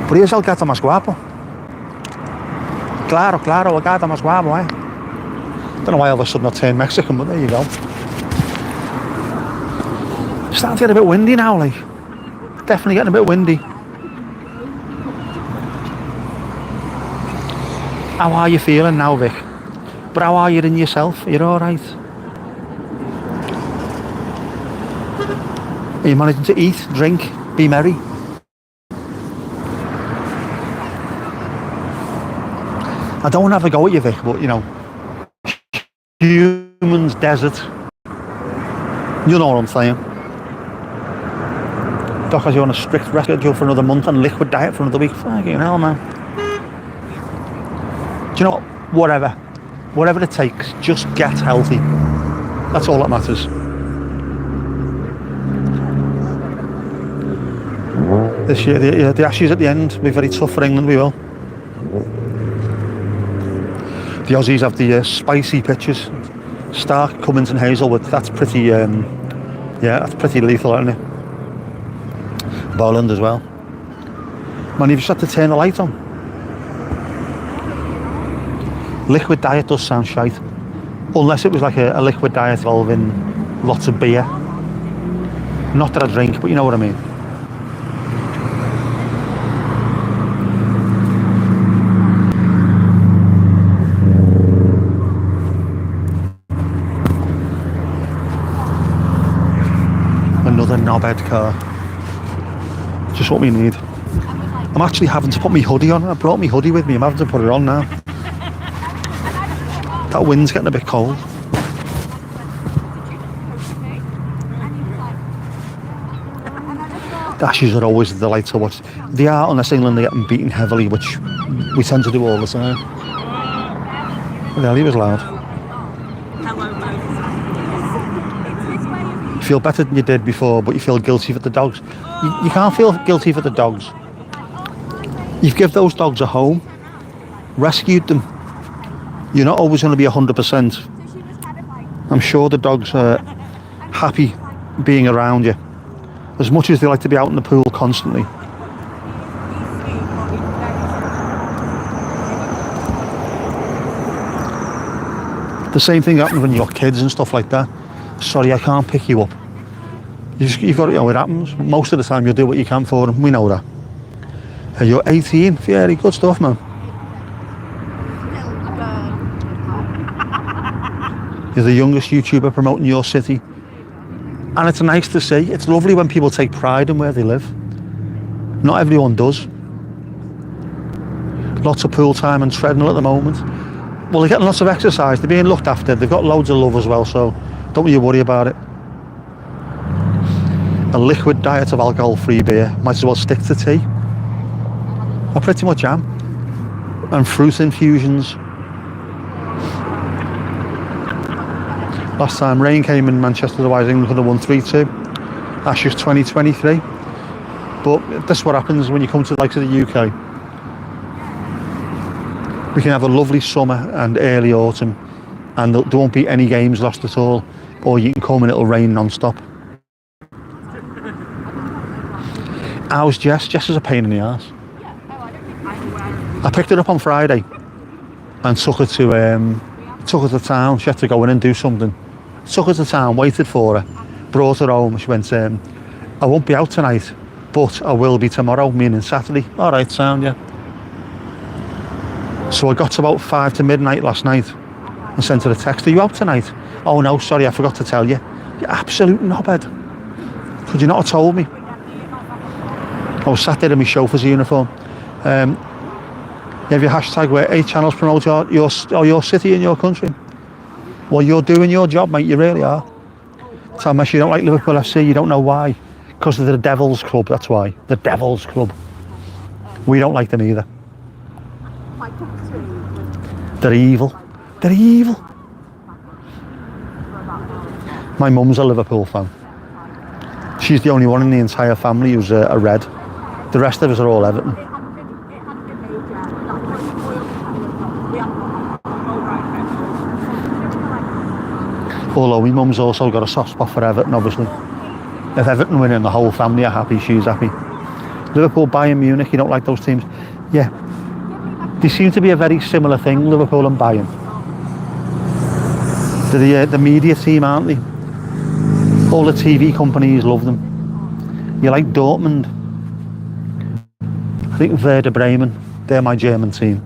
But here's el gato más guapo. Claro, el gato más guapo, eh? Don't know why all of a sudden I turned Mexican, but there you go. It's starting to get a bit windy now, like. Definitely getting a bit windy. How are you feeling now, Vic? But how are you in yourself? You're alright? Are you managing to eat, drink, be merry? I don't want to have a go at you, Vic, but you know, humans, desert. You know what I'm saying. Doc has you on a strict rest schedule for another month and liquid diet for another week. Fucking hell, man. Do you know what? Whatever it takes, just get healthy. That's all that matters. This year, the Ashes at the end will be very tough for England, we will. The Aussies have the spicy pitches. Stark, Cummins and Hazelwood. That's pretty, that's pretty lethal, isn't it? Bowland as well. Man, you've just had to turn the light on. Liquid diet does sound shite. Unless it was like a liquid diet involving lots of beer. Not that I drink, but you know what I mean. Another knobhead car. Just what we need. I'm actually having to put my hoodie on. I brought my hoodie with me. I'm having to put it on now. That wind's getting a bit cold. The Ashes are always a delight to watch. They are, unless England are getting beaten heavily, which we tend to do all the time. Well, he was loud. You feel better than you did before, but you feel guilty for the dogs. You can't feel guilty for the dogs. You've given those dogs a home, rescued them. You're not always going to be 100%. I'm sure the dogs are happy being around you, as much as they like to be out in the pool constantly. The same thing happens when you've got kids and stuff like that. Sorry, I can't pick you up. You've got to, it happens. Most of the time you'll do what you can for them, we know that. You're 18, very good stuff, man. You're the youngest YouTuber promoting your city. And it's nice to see. It's lovely when people take pride in where they live. Not everyone does. Lots of pool time and treadmill at the moment. Well, they're getting lots of exercise. They're being looked after. They've got loads of love as well, so don't you worry about it. A liquid diet of alcohol-free beer. Might as well stick to tea. I pretty much am. And fruit infusions. Last time rain came in Manchester, otherwise England could have won 3-2. Ashes 2023. But that's what happens when you come to the likes of the UK. We can have a lovely summer and early autumn, and there won't be any games lost at all, or you can come and it'll rain non-stop. How's Jess? Jess is a pain in the arse. I picked her up on Friday and took her to town. She had to go in and do something. Took her to town, waited for her, brought her home. She went, I won't be out tonight, but I will be tomorrow, meaning Saturday. All right, sound, yeah. So I got to about 5 to midnight last night and sent her a text. Are you out tonight? Oh no, sorry, I forgot to tell you. You absolute knobhead. Could you not have told me? I was sat there in my chauffeur's uniform. You have your hashtag where 8 channels promote your city and your country. Well, you're doing your job, mate, you really are. Tell me you don't like Liverpool FC, you don't know why. Because they're the Devil's Club, that's why. The Devil's Club. We don't like them either. They're evil. They're evil. My mum's a Liverpool fan. She's the only one in the entire family who's a Red. The rest of us are all Everton. Although my mum's also got a soft spot for Everton, obviously. If Everton win and the whole family are happy, she's happy. Liverpool, Bayern Munich, you don't like those teams? Yeah. They seem to be a very similar thing, Liverpool and Bayern. They're the media team, aren't they? All the TV companies love them. You like Dortmund? I think Werder Bremen, they're my German team.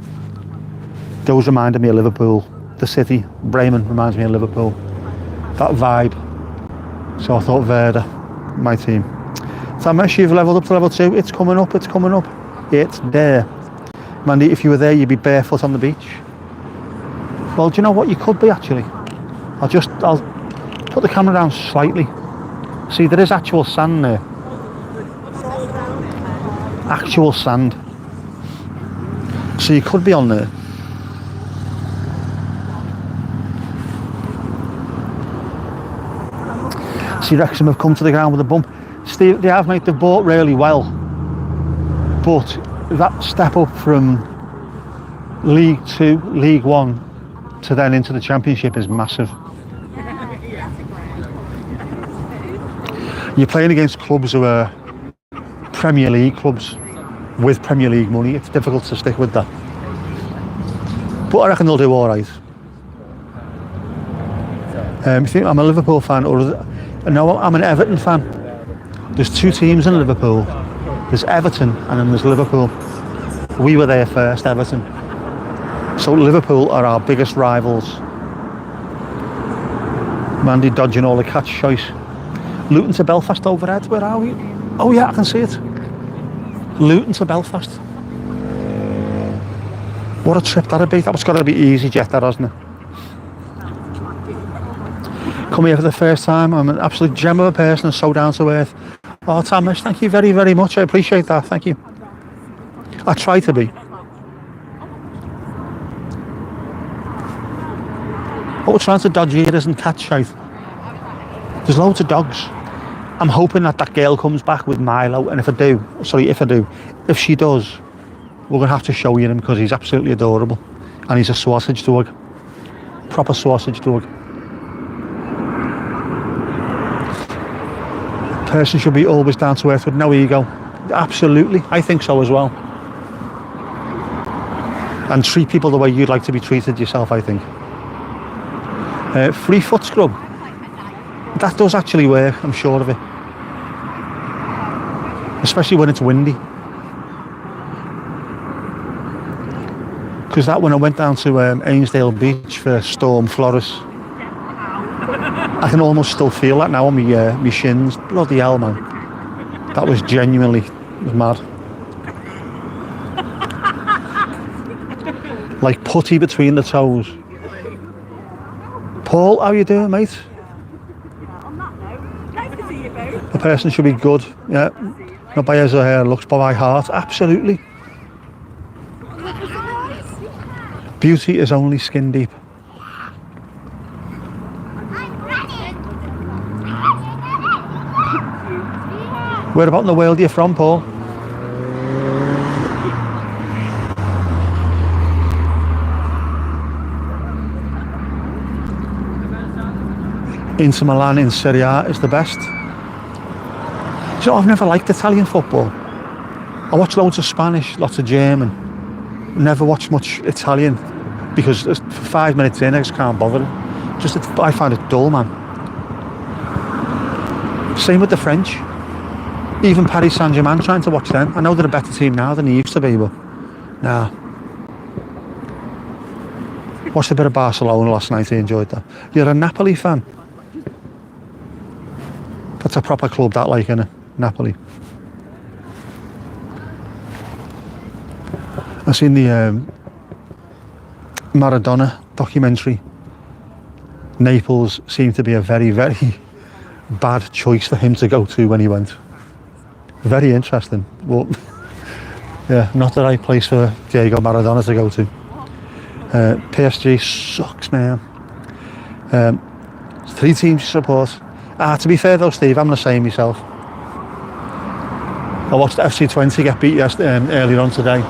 Those reminded me of Liverpool. The city, Bremen, reminds me of Liverpool. That vibe. So I thought Werder, my team. So Messi, you've levelled up to level 2. It's coming up, it's coming up. It's there. Mandy, if you were there, you'd be barefoot on the beach. Well, do you know what you could be actually? I'll put the camera down slightly. See, there is actual sand there. Actual sand. So you could be on there. See, Wrexham have come to the ground with a bump. Steve, they have, mate, they've bought really well. But that step up from League 2, League 1 to then into the Championship is massive. You're playing against clubs who are Premier League clubs with Premier League money. It's difficult to stick with that. But I reckon they'll do all right. You think I'm a Liverpool fan? No, I'm an Everton fan. There's 2 teams in Liverpool. There's Everton and then there's Liverpool. We were there first, Everton. So Liverpool are our biggest rivals. Mandy dodging all the catch choice. Luton to Belfast overhead, where are we? Oh yeah, I can see it. Luton to Belfast. What a trip that'd be. That was got to be easy jet, that, hasn't it? Come here for the first time. I'm an absolute gem of a person and so down to earth. Oh, Thomas, thank you very, very much. I appreciate that. Thank you. I try to be. What we're trying to dodge here isn't cat shite. There's loads of dogs. I'm hoping that girl comes back with Milo, and if she does, we're going to have to show you him because he's absolutely adorable. And he's a sausage dog. Proper sausage dog. Person should be always down to earth with no ego. Absolutely, I think so as well. And treat people the way you'd like to be treated yourself, I think. Free foot scrub. That does actually work, I'm sure of it. Especially when it's windy. Because that when I went down to Ainsdale Beach for Storm Flores, I can almost still feel that now on my shins. Bloody hell, man. That was genuinely mad. Like putty between the toes. Paul, how you doing, mate? A person should be good, yeah. Not by his or her looks, but by heart. Absolutely. Beauty is only skin deep. Where about in the world are you from, Paul? Inter Milan in Serie A is the best. You know, I've never liked Italian football. I watch loads of Spanish, lots of German. never watch much Italian because 5 minutes in I just can't bother it. I find it dull, man. Same with the French. Even Paris Saint-Germain, trying to watch them. I know they're a better team now than they used to be, but nah. Watched a bit of Barcelona last night, I enjoyed that. You're a Napoli fan? That's a proper club, that, like, innit? Napoli. I've seen the Maradona documentary. Naples seemed to be a very, very bad choice for him to go to when he went. Very interesting. Well, yeah, not the right place for Diego Maradona to go to. PSG sucks, man. 3 teams to support. To be fair though, Steve, I'm the same myself. I watched FC20 get beat earlier on today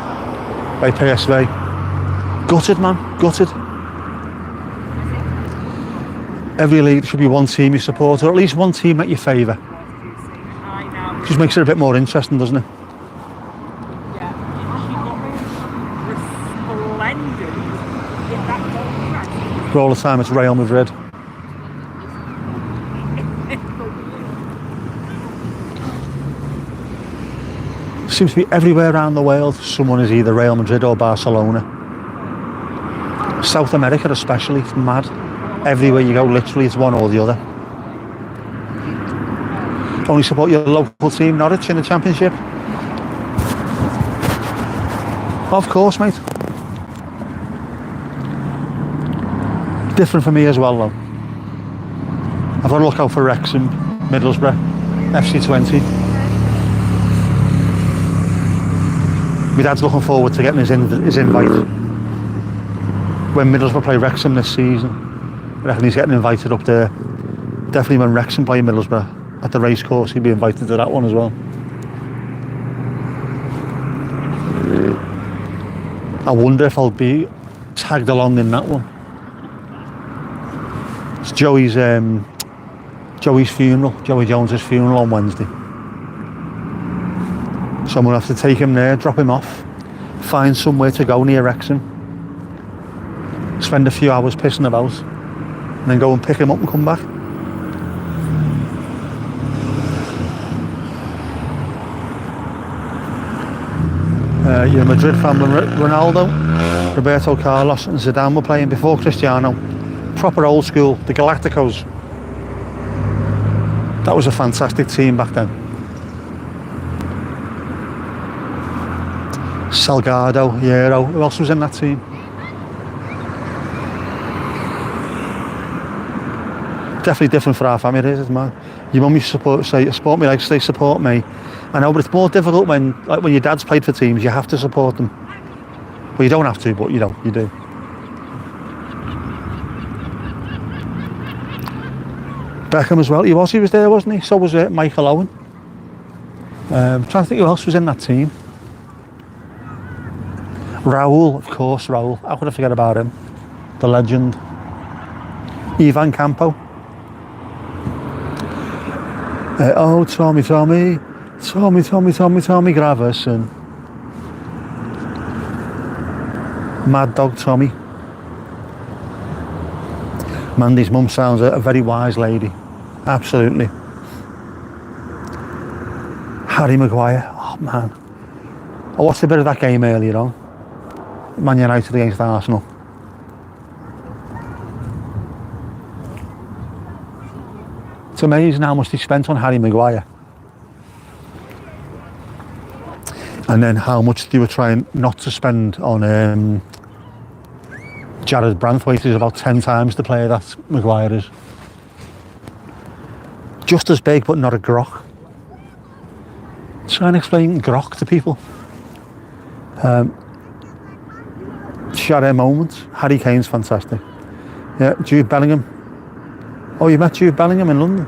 by PSV. Gutted, man, gutted. Every league should be one team you support, or at least one team that you favour. Just makes it a bit more interesting, doesn't it? Yeah, she got resplendent. For all the time it's Real Madrid. Seems to be everywhere around the world someone is either Real Madrid or Barcelona. South America especially, it's mad. Everywhere you go, literally, it's one or the other. Only support your local team, Norwich, in the Championship? Of course, mate. Different for me as well, though. I've got to look out for Wrexham, Middlesbrough, FC20. My dad's looking forward to getting his invite. When Middlesbrough play Wrexham this season, I reckon he's getting invited up there. Definitely when Wrexham play Middlesbrough at the racecourse, he'd be invited to that one as well. I wonder if I'll be tagged along in that one. It's Joey's funeral, Joey Jones's funeral on Wednesday. So I'm going to have to take him there, drop him off, find somewhere to go near Wrexham, spend a few hours pissing about, and then go and pick him up and come back. You're a Madrid fan when Ronaldo, Roberto Carlos and Zidane were playing before Cristiano. Proper old school, the Galacticos. That was a fantastic team back then. Salgado, Hierro, who else was in that team? Definitely different for our family, it is, man. Your mum used to support me like they support me. I know, but it's more difficult when your dad's played for teams, you have to support them. Well, you don't have to, but you know, you do. Beckham as well, he was there, wasn't he? So was Michael Owen. I'm trying to think who else was in that team. Raul, of course, Raul. How could I forget about him? The legend. Ivan Campo. Tommy Gravison. Mad Dog Tommy. Mandy's mum sounds a very wise lady. Absolutely. Harry Maguire. Oh, man. I watched a bit of that game earlier on. Man United against Arsenal. It's amazing how much they spent on Harry Maguire. And then how much they were trying not to spend on Jared Branthwaite, who's about 10 times the player that Maguire is. Just as big, but not a grok. Try and explain grok to people. Shadow moments. Harry Kane's fantastic. Yeah, Jude Bellingham. Oh, you met Jude Bellingham in London?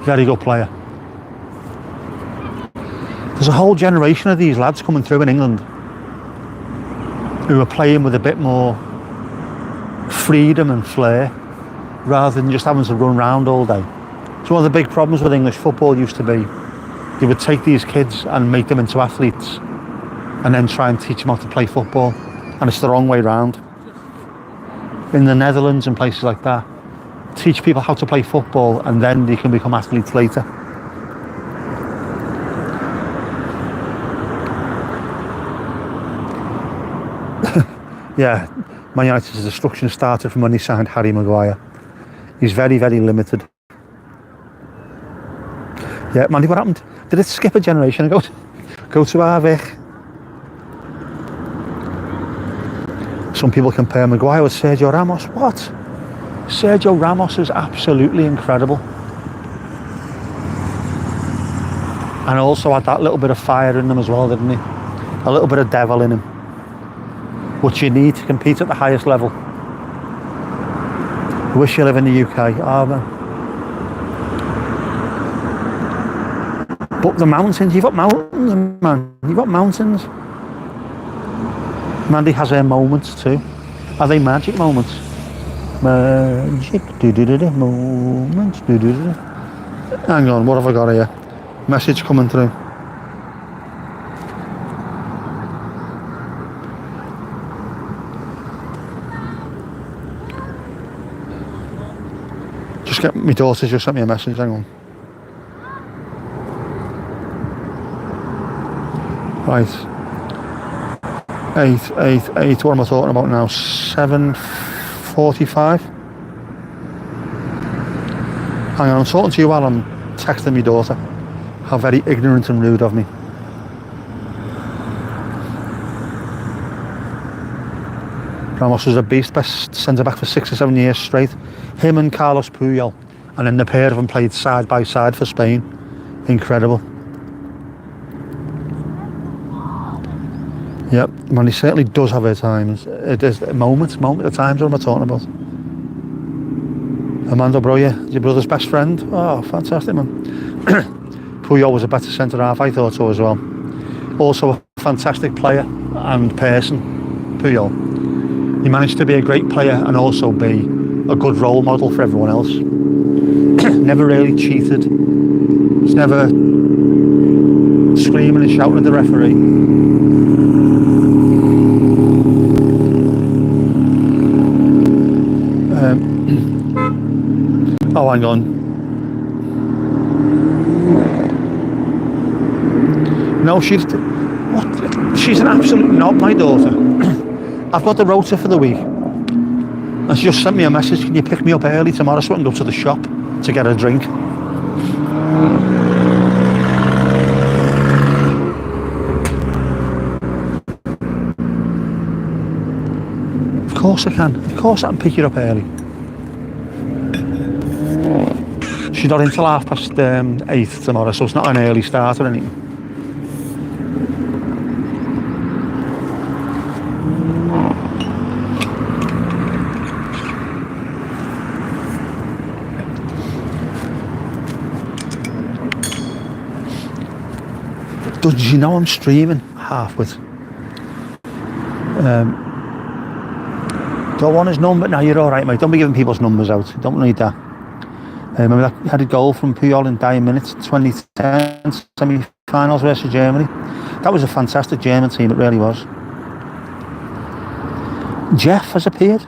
Very good player. There's a whole generation of these lads coming through in England who are playing with a bit more freedom and flair rather than just having to run around all day. So one of the big problems with English football used to be they would take these kids and make them into athletes and then try and teach them how to play football. And it's the wrong way round. In the Netherlands and places like that, teach people how to play football and then they can become athletes later. Yeah, Man United's destruction started from when he signed Harry Maguire. He's very, very limited. Yeah, Mandy, what happened? Did it skip a generation ago? Go to Harvick. Some people compare Maguire with Sergio Ramos. What? Sergio Ramos is absolutely incredible. And also had that little bit of fire in him as well, didn't he? A little bit of devil in him, which you need to compete at the highest level. I wish you live in the UK. Oh, man. But the mountains, you've got mountains, man. You've got mountains. Mandy has her moments too. Are they magic moments? Magic, moments, Hang on, what have I got here? Message coming through. Just get my daughter just sent me a message, hang on. Right. 8, what am I talking about now? 7:45? Hang on, I'm talking to you while I'm texting my daughter. How very ignorant and rude of me. Ramos was a beast, best centre-back for 6 or 7 years straight. Him and Carlos Puyol. And then the pair of them played side by side for Spain. Incredible. Yep, man, he certainly does have her times. It is moments, the times what am I talking about? Armando Broja, your brother's best friend. Oh, fantastic, man. Puyol was a better centre half, I thought so as well. Also a fantastic player and person, Puyol. He managed to be a great player and also be a good role model for everyone else. Never really cheated. He's never screaming and shouting at the referee. Oh, hang on. No, she's an absolute knob, my daughter. I've got the rota for the week. And she just sent me a message, can you pick me up early tomorrow so I can go to the shop to get a drink? Of course I can. Of course I can pick you up early. She's not until 8:30 tomorrow, so it's not an early start or anything. Did you know I'm streaming halfwit? Don't want his number? No, you're alright, mate. Don't be giving people's numbers out. Don't need that. Remember that he had a goal from Puyol in dire minutes, 2010 semi-finals versus Germany. That was a fantastic German team, it really was. Jeff has appeared.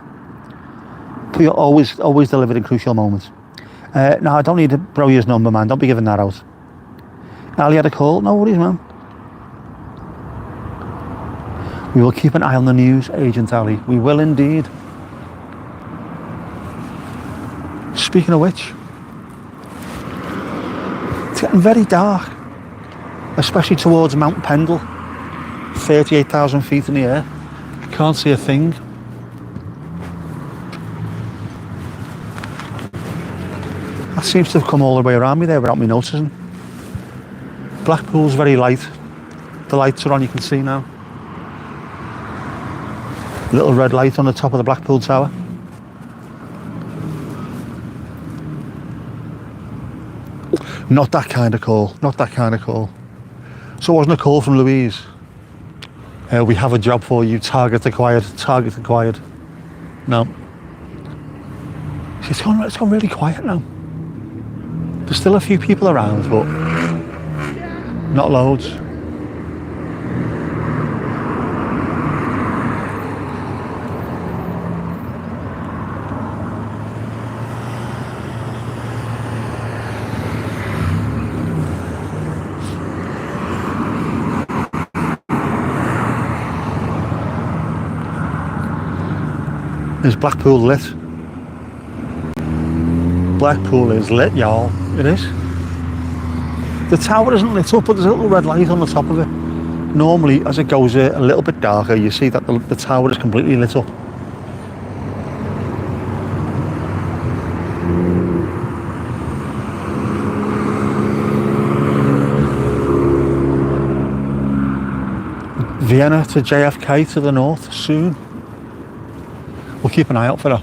Puyol always delivered in crucial moments. No, I don't need to borrow his number, man. Don't be giving that out. Ali had a call. No worries, man. We will keep an eye on the news, Agent Ali. We will indeed. Speaking of which, it's getting very dark, especially towards Mount Pendle, 38,000 feet in the air. Can't see a thing. That seems to have come all the way around me there without me noticing. Blackpool's very light. The lights are on, you can see now. Little red light on the top of the Blackpool Tower. Not that kind of call, not that kind of call. So it wasn't a call from Louise. We have a job for you, target acquired, target acquired. No. It's gone really quiet now. There's still a few people around, but not loads. Is Blackpool lit? Blackpool is lit, y'all. It is. The tower isn't lit up, but there's a little red light on the top of it. Normally, as it goes a little bit darker, you see that the tower is completely lit up. Vienna to JFK to the north soon. We'll keep an eye out for that.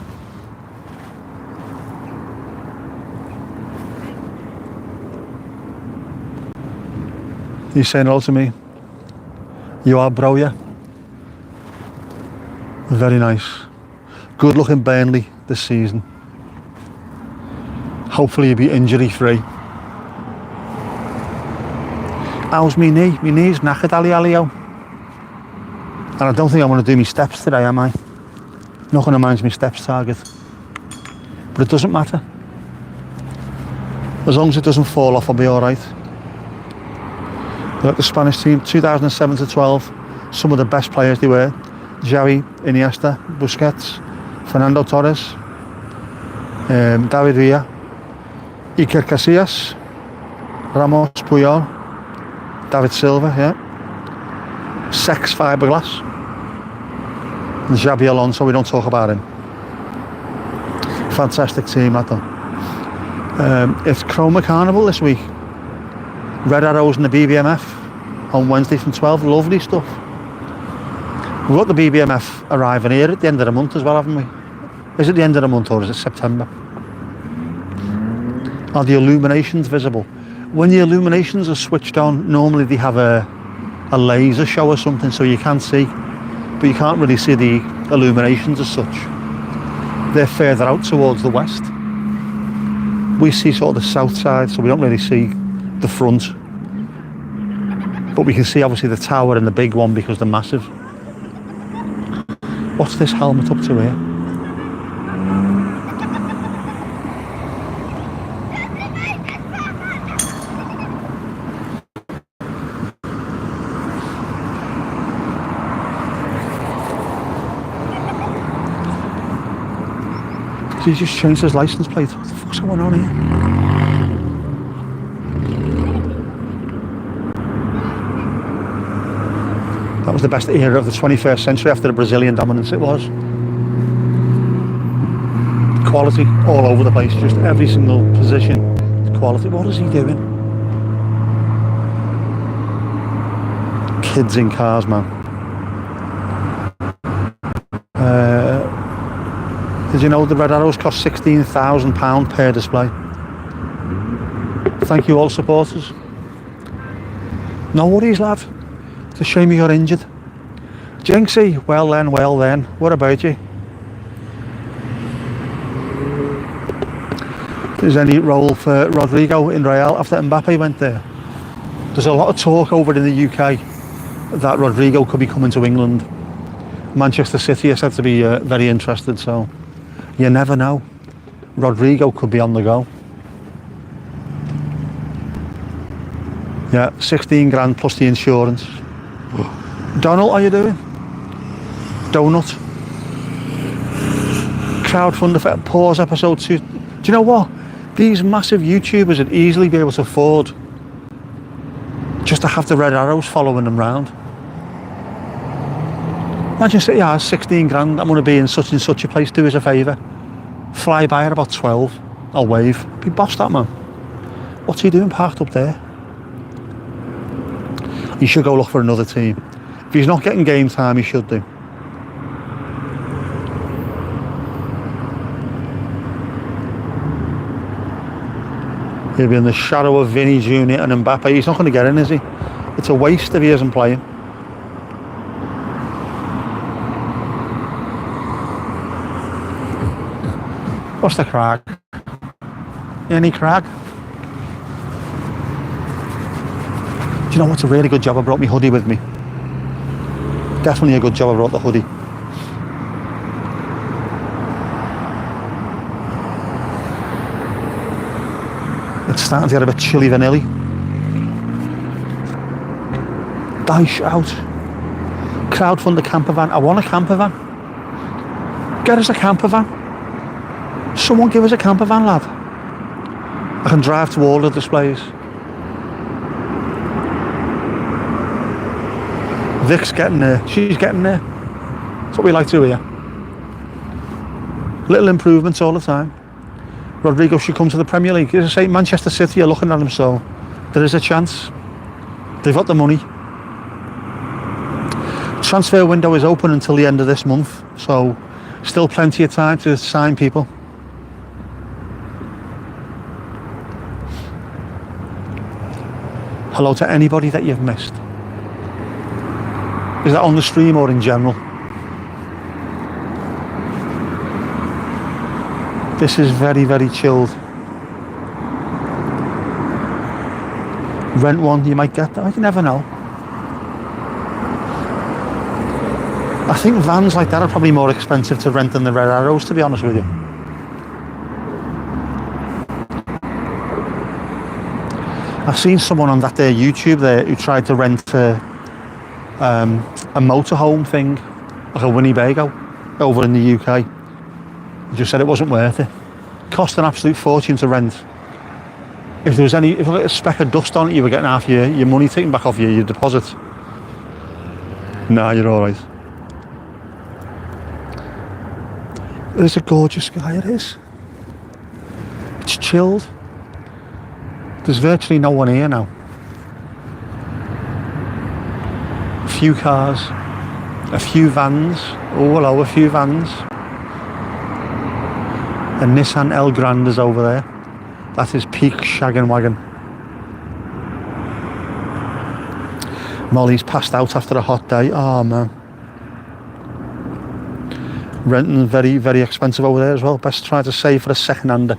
You saying hello to me? You are, bro, yeah? Very nice. Good looking Burnley this season. Hopefully you'll be injury free. How's me knee? My knee's knackered, Ali. And I don't think I'm going to do my steps today, am I? Not going to manage my steps target. But it doesn't matter. As long as it doesn't fall off, I'll be alright. Look at the Spanish team, 2007 to 12. Some of the best players they were. Xavi, Iniesta, Busquets, Fernando Torres, David Villa, Iker Casillas, Ramos, Puyol, David Silva, yeah. Sex Fiberglass. And Xabi Alonso, we don't talk about him. Fantastic team, that though. It's Chroma Carnival this week. Red Arrows and the BBMF on Wednesday from 12. Lovely stuff. We've got the BBMF arriving here at the end of the month as well, haven't we? Is it the end of the month or is it September? Are the illuminations visible? When the illuminations are switched on, normally they have a laser show or something so you can see, but you can't really see the illuminations as such. They're further out towards the west. We see sort of the south side, so we don't really see the front, but we can see obviously the tower and the big one because they're massive. What's this helmet up to here? He just changed his license plate. What the fuck's going on here? That was the best era of the 21st century after the Brazilian dominance it was. Quality all over the place, just every single position. Quality. What is he doing? Kids in cars, man. Did you know the Red Arrows cost £16,000 per display? Thank you all supporters. No worries, lad. It's a shame you got injured. Jinxie, well then. What about you? Is any role for Rodrigo in Real after Mbappe went there? There's a lot of talk over in the UK that Rodrigo could be coming to England. Manchester City are said to be very interested, so you never know. Rodrigo could be on the go. Yeah, 16 grand plus the insurance. Donald, how you doing? Donut. Crowdfunder for pause episode 2. Do you know what? These massive YouTubers would easily be able to afford just to have the Red Arrows following them round. Imagine saying, yeah, 16 grand, I'm going to be in such and such a place, do us a favour. Fly by at about 12, I'll wave. Be boss that man. What's he doing parked up there? He should go look for another team. If he's not getting game time, he should do. He'll be in the shadow of Vinny Jr. and Mbappe. He's not going to get in, is he? It's a waste if he isn't playing. What's the crack? Any crack? Do you know what's a really good job? I brought my hoodie with me. Definitely a good job I brought the hoodie. It's starting to get a bit chilly vanilla. Dice out. Crowdfund a camper van. I want a camper van. Get us a camper van. Someone give us a camper van, lad. I can drive to all the displays. Vic's getting there. She's getting there. That's what we like to hear. Little improvements all the time. Rodrigo should come to the Premier League. As I say, Manchester City are looking at him, so there is a chance. They've got the money. Transfer window is open until the end of this month, so still plenty of time to sign people. Hello to anybody that you've missed. Is that on the stream or in general? This is very, very chilled. Rent one, you might get that. You never know. I think vans like that are probably more expensive to rent than the Red Arrows, to be honest with you. I've seen someone on that there YouTube there who tried to rent a motorhome thing, like a Winnebago, over in the UK. He just said it wasn't worth it. Cost an absolute fortune to rent. If there was a speck of dust on it, you were getting half your money taken back off your deposit. Nah, you're alright. There's a gorgeous sky, it is. It's chilled. There's virtually no one here now. A few cars, a few vans. Oh, hello, a few vans. A Nissan El Grande is over there. That is peak shaggin' wagon. Molly's passed out after a hot day. Oh man. Renting very, very expensive over there as well. Best try to save for a second-hander.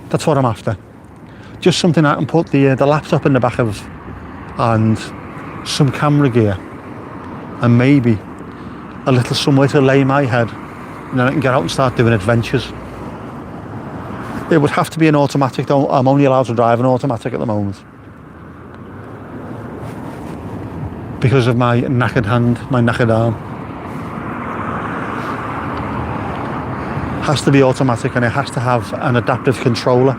That's what I'm after. Just something I can put the laptop in the back of, and some camera gear, and maybe a little somewhere to lay my head, and then I can get out and start doing adventures. It would have to be an automatic though. I'm only allowed to drive an automatic at the moment because of my knackered hand, my knackered arm. Has to be automatic, and it has to have an adaptive controller.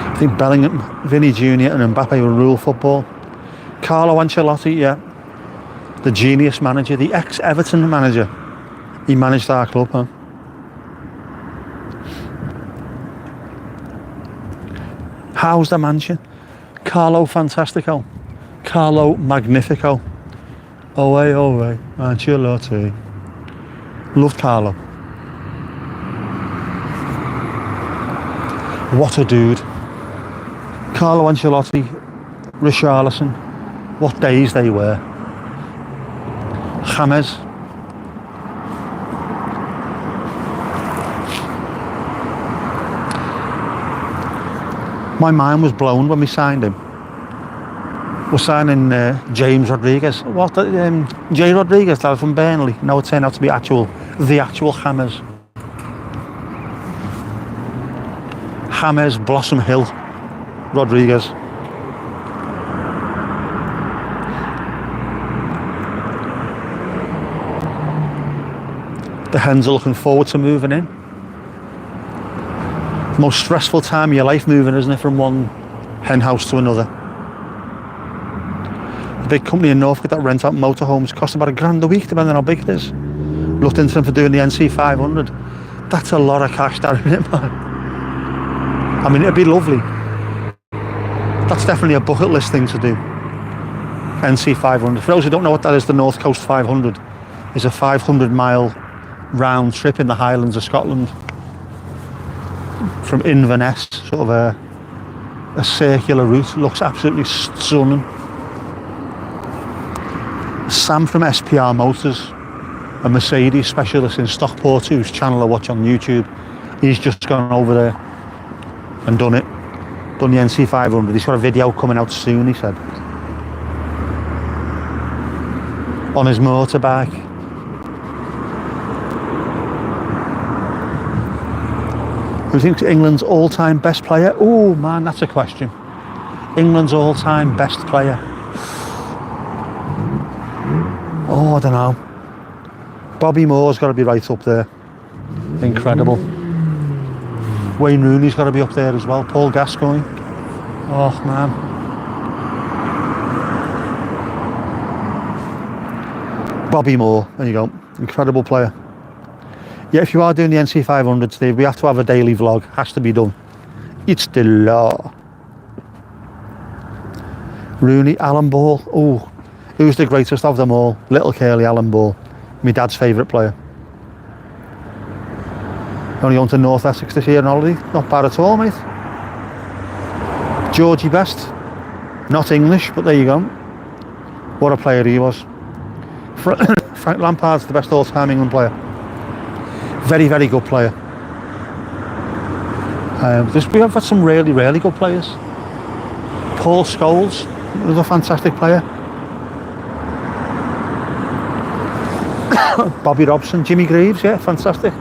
I think Bellingham, Vinny Jr. and Mbappe will rule football. Carlo Ancelotti, yeah, the genius manager, the ex-Everton manager. He managed our club, huh? How's the mansion? Carlo Fantastico. Carlo Magnifico. Owe, Ancelotti. Loved Carlo. What a dude. Carlo Ancelotti, Richarlison. What days they were. James. My mind was blown when we signed him. We're signing James Rodriguez. What? Jay Rodriguez, that was from Burnley. No, it turned out to be the actual James. James Blossom Hill Rodriguez. The hens are looking forward to moving in. Most stressful time of your life moving, isn't it, from one hen house to another. A big company in Norfolk that rent out motorhomes cost about £1,000 a week, depending on how big it is. Looked into them for doing the NC 500. That's a lot of cash, that, isn't it, man? I mean, it'd be lovely. That's definitely a bucket list thing to do. NC 500. For those who don't know what that is, the North Coast 500 is a 500-mile round trip in the Highlands of Scotland. From Inverness, sort of a circular route. Looks absolutely stunning. Sam from SPR Motors, a Mercedes specialist in Stockport, whose channel I watch on YouTube, he's just gone over there and done it. Done the NC 500. He's got a video coming out soon, he said. On his motorbike. Who thinks England's all-time best player? Oh man, that's a question. England's all-time best player. Oh, I don't know. Bobby Moore's got to be right up there. Incredible. Wayne Rooney's got to be up there as well. Paul Gascoigne. Oh man. Bobby Moore, there you go. Incredible player. Yeah, if you are doing the NC 500, Steve, we have to have a daily vlog. Has to be done. It's the law. Rooney, Alan Ball. Oh, who's the greatest of them all? Little curly Alan Ball. My dad's favourite player. Only on to North Essex this year on holiday. Not bad at all, mate. Georgie Best. Not English, but there you go. What a player he was. Frank Lampard's the best all-time England player. Very, very good player. We have had some really, really good players. Paul Scholes, another fantastic player. Bobby Robson, Jimmy Greaves, yeah, fantastic.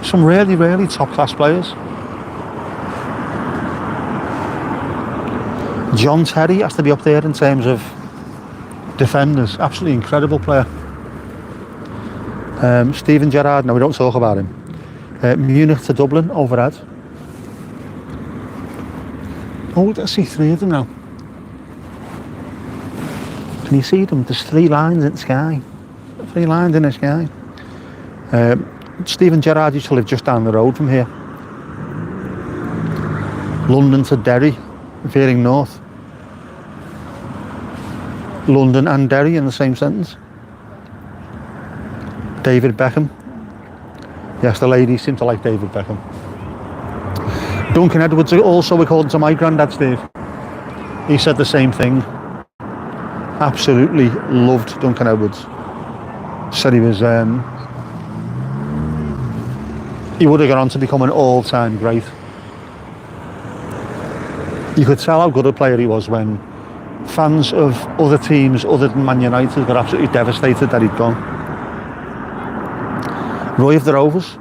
Some really, really top-class players. John Terry has to be up there in terms of defenders. Absolutely incredible player. Steven Gerrard, no, we don't talk about him. Munich to Dublin, overhead. Oh, I see three of them now. Can you see them? There's 3 lines in the sky. 3 lines in the sky. Steven Gerrard used to live just down the road from here. London to Derry, veering north. London and Derry in the same sentence. David Beckham. Yes, the ladies seem to like David Beckham. Duncan Edwards, also according to my granddad Steve, he said the same thing. Absolutely loved Duncan Edwards. Said he was, he would have gone on to become an all-time great. You could tell how good a player he was when fans of other teams other than Man United got absolutely devastated that he'd gone. Roy of the Rovers.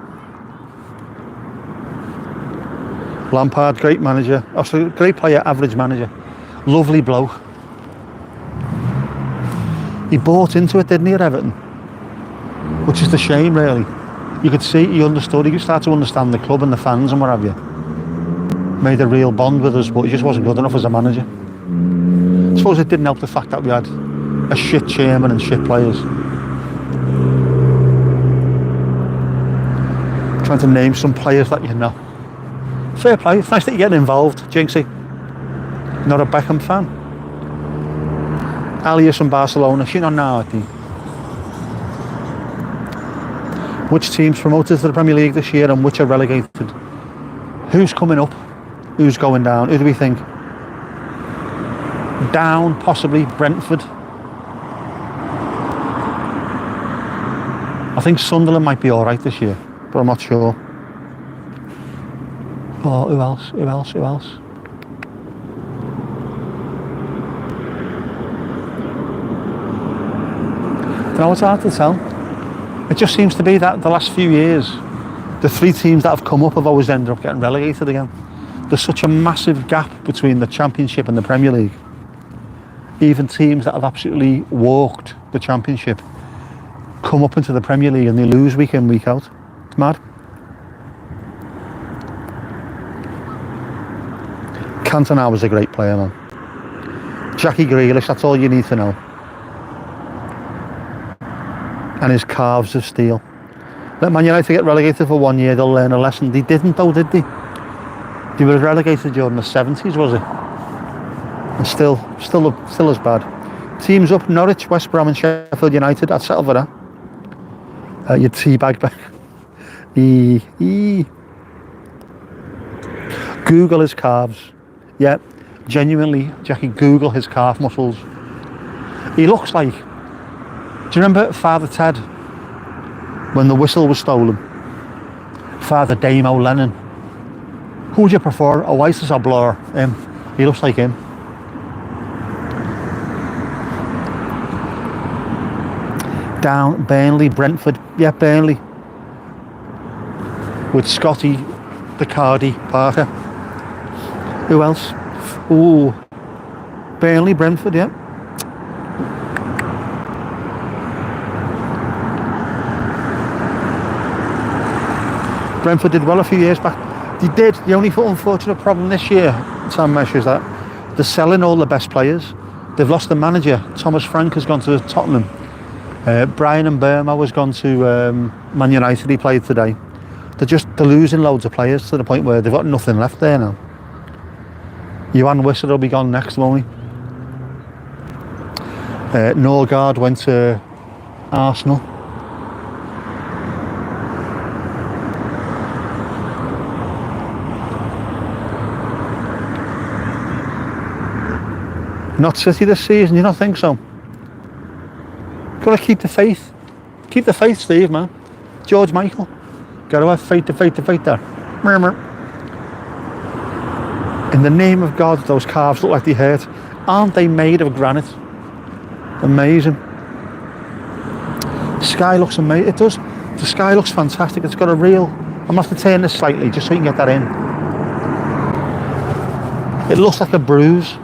Lampard, great manager. Also, great player, average manager. Lovely bloke. He bought into it, didn't he, at Everton? Which is the shame, really. You could see he understood. He could start to understand the club and the fans and what have you. Made a real bond with us, but he just wasn't good enough as a manager. I suppose it didn't help the fact that we had a shit chairman and shit players. Trying to name some players that you know. Fair play, it's nice that you're getting involved, Jinxie. Not a Beckham fan. Alias from Barcelona, she's not now, I think. Which teams promoted to the Premier League this year and which are relegated? Who's coming up? Who's going down? Who do we think? Down, possibly Brentford. I think Sunderland might be alright this year, but I'm not sure. Oh, who else? Who else? Who else? No, it's hard to tell. It just seems to be that the last few years, the 3 teams that have come up have always ended up getting relegated again. There's such a massive gap between the Championship and the Premier League. Even teams that have absolutely walked the Championship come up into the Premier League and they lose week in, week out. It's mad. Cantona was a great player, man. Jackie Grealish, that's all you need to know. And his calves of steel. Let Man United get relegated for 1 year, they'll learn a lesson. They didn't though, did they? They were relegated during the 70s, was it? And still as bad. Teams up: Norwich, West Brom and Sheffield United. I'd settle for that. Your teabag back. Google his calves. Yeah, genuinely, Jackie, Google his calf muscles. He looks like... Do you remember Father Ted? When the whistle was stolen? Father Damo Lennon. Who would you prefer, Oasis or Blur? Him. He looks like him. Down, Burnley, Brentford. Yeah, Burnley. With Scotty, Bacardi, Parker. Who else? Ooh. Burnley, Brentford, yeah. Brentford did well a few years back. They did. The only unfortunate problem this year, Sam Mesh, is that they're selling all the best players. They've lost the manager. Thomas Frank has gone to Tottenham. Brian and Burma has gone to Man United. He played today. They're losing loads of players to the point where they've got nothing left there now. Johan Wisser will be gone next, won't he? Norgard went to Arsenal. Not City this season, you don't think so? Got to keep the faith. Keep the faith, Steve, man. George Michael. Got to have faith there. Murmur. In the name of God, those calves look like they hurt. Aren't they made of granite? Amazing. The sky looks amazing. It does. The sky looks fantastic. It's got a real... I'm going to have to turn this slightly just so you can get that in. It looks like a bruise.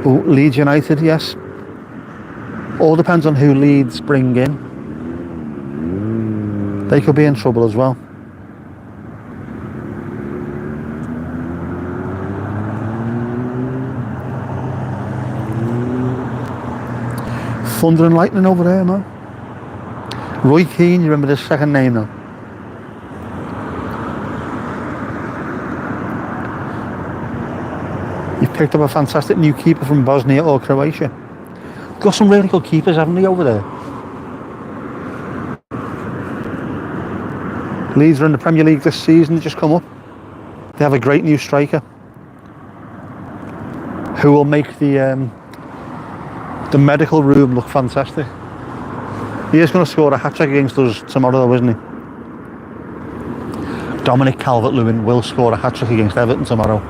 Oh, Leeds United, yes. All depends on who Leeds bring in. They could be in trouble as well. Thunder and lightning over there, man. Roy Keane, you remember his second name now? You've picked up a fantastic new keeper from Bosnia or Croatia. Got some really good keepers, haven't they, over there? Leeds are in the Premier League this season. They just come up. They have a great new striker who will make the medical room look fantastic. He is going to score a hat-trick against us tomorrow, though, isn't he? Dominic Calvert-Lewin will score a hat-trick against Everton tomorrow.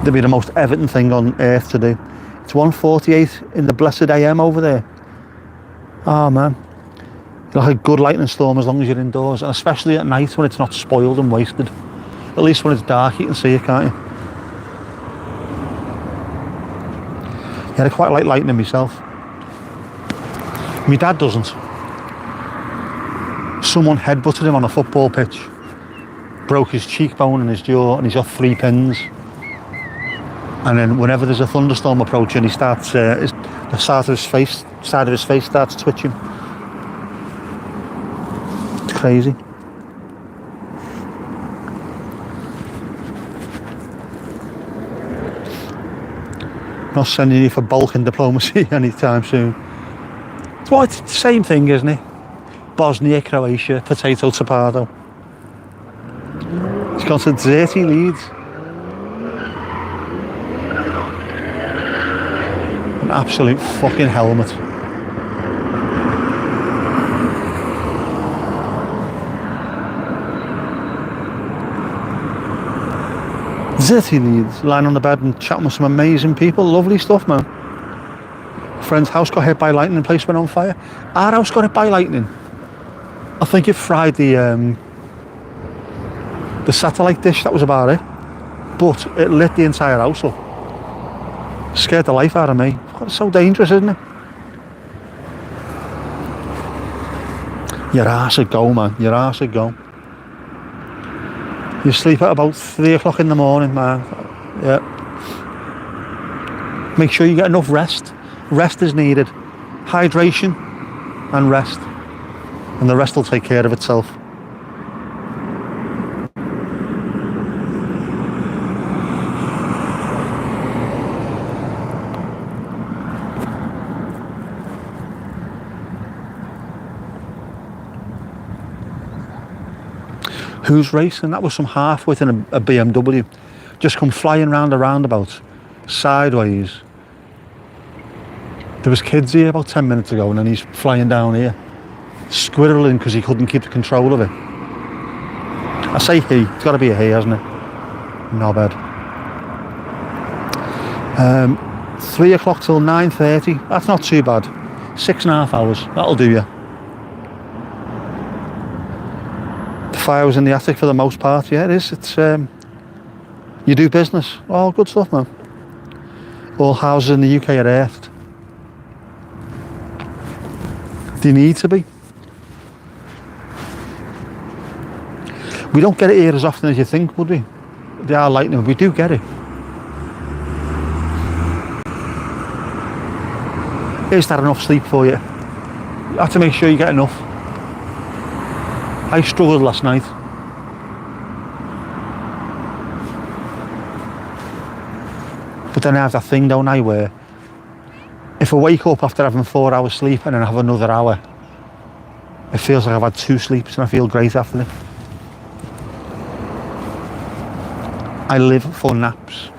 It'll be the most Everton thing on earth to do. It's 1:48 in the blessed AM over there. Oh man, you'll have a good lightning storm as long as you're indoors, and especially at night when it's not spoiled and wasted. At least when it's dark you can see it, can't you? Yeah, I quite like lightning myself. My dad doesn't. Someone headbutted him on a football pitch, broke his cheekbone and his jaw, and he's got 3 pins. And then whenever there's a thunderstorm approaching, he starts, the side of his face starts twitching. It's crazy. Not sending you for Balkan diplomacy anytime soon. Well, it's the same thing, isn't it? Bosnia, Croatia, potato, tomato. It's gone to dirty Leeds. An absolute fucking helmet. Dirty Leeds, lying on the bed and chatting with some amazing people. Lovely stuff, man. Friend's house got hit by lightning, the place went on fire. Our house got hit by lightning. I think it fried the satellite dish, that was about it. But it lit the entire house up. Scared the life out of me. It's so dangerous, isn't it? Your arse would go, man. Your arse would go. You sleep at about 3 o'clock in the morning, man. Yeah. Make sure you get enough rest. Rest is needed. Hydration and rest. And the rest will take care of itself. Who's racing? That was some half-wit in a BMW. Just come flying round a roundabout, sideways. There was kids here about 10 minutes ago and then he's flying down here, squirreling because he couldn't keep the control of it. I say he, it's got to be a he, hasn't it? Knobhead. 3 o'clock till 9:30, that's not too bad. 6.5 hours, that'll do you. The Fires in the attic for the most part. Yeah, it is. It's you do business. All good stuff, man. All houses in the UK are earthed. They need to be. We don't get it here as often as you think, would we? They are lightning, but we do get it. Is that enough sleep for you? You have to make sure you get enough. I struggled last night. But then I have that thing, don't I, where if I wake up after having 4 hours sleep and then have another hour, it feels like I've had 2 sleeps and I feel great after it. I live for naps.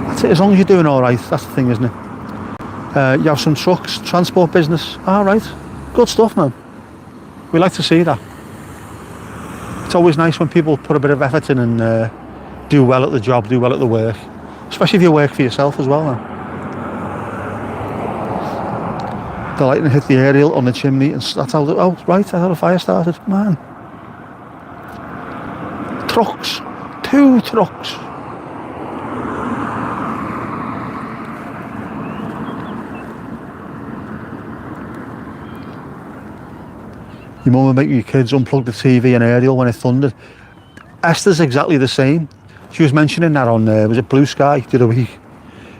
That's it, as long as you're doing all right, that's the thing, isn't it? You have some trucks, transport business, all right, good stuff, man. We like to see that. It's always nice when people put a bit of effort in and do well at the job, do well at the work, especially if you work for yourself as well, man. The lightning hit the aerial on the chimney and that's how, oh right, that's how the fire started, man. Trucks, 2 trucks. Your mum would make your kids unplug the TV and aerial when it thundered. Esther's exactly the same. She was mentioning that on, was it Blue Sky the other week?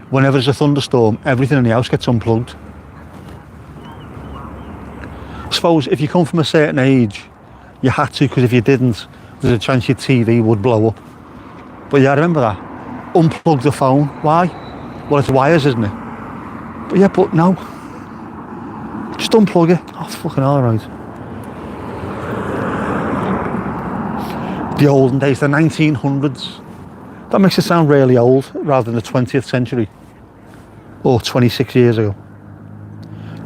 Whenever there's a thunderstorm, everything in the house gets unplugged. I suppose if you come from a certain age, you had to, because if you didn't, there's a chance your TV would blow up. But yeah, I remember that. Unplug the phone. Why? Well, it's wires, isn't it? But yeah, but no. Just unplug it. Oh, it's fucking alright. The olden days, the 1900s. That makes it sound really old, rather than the 20th century. Or 26 years ago.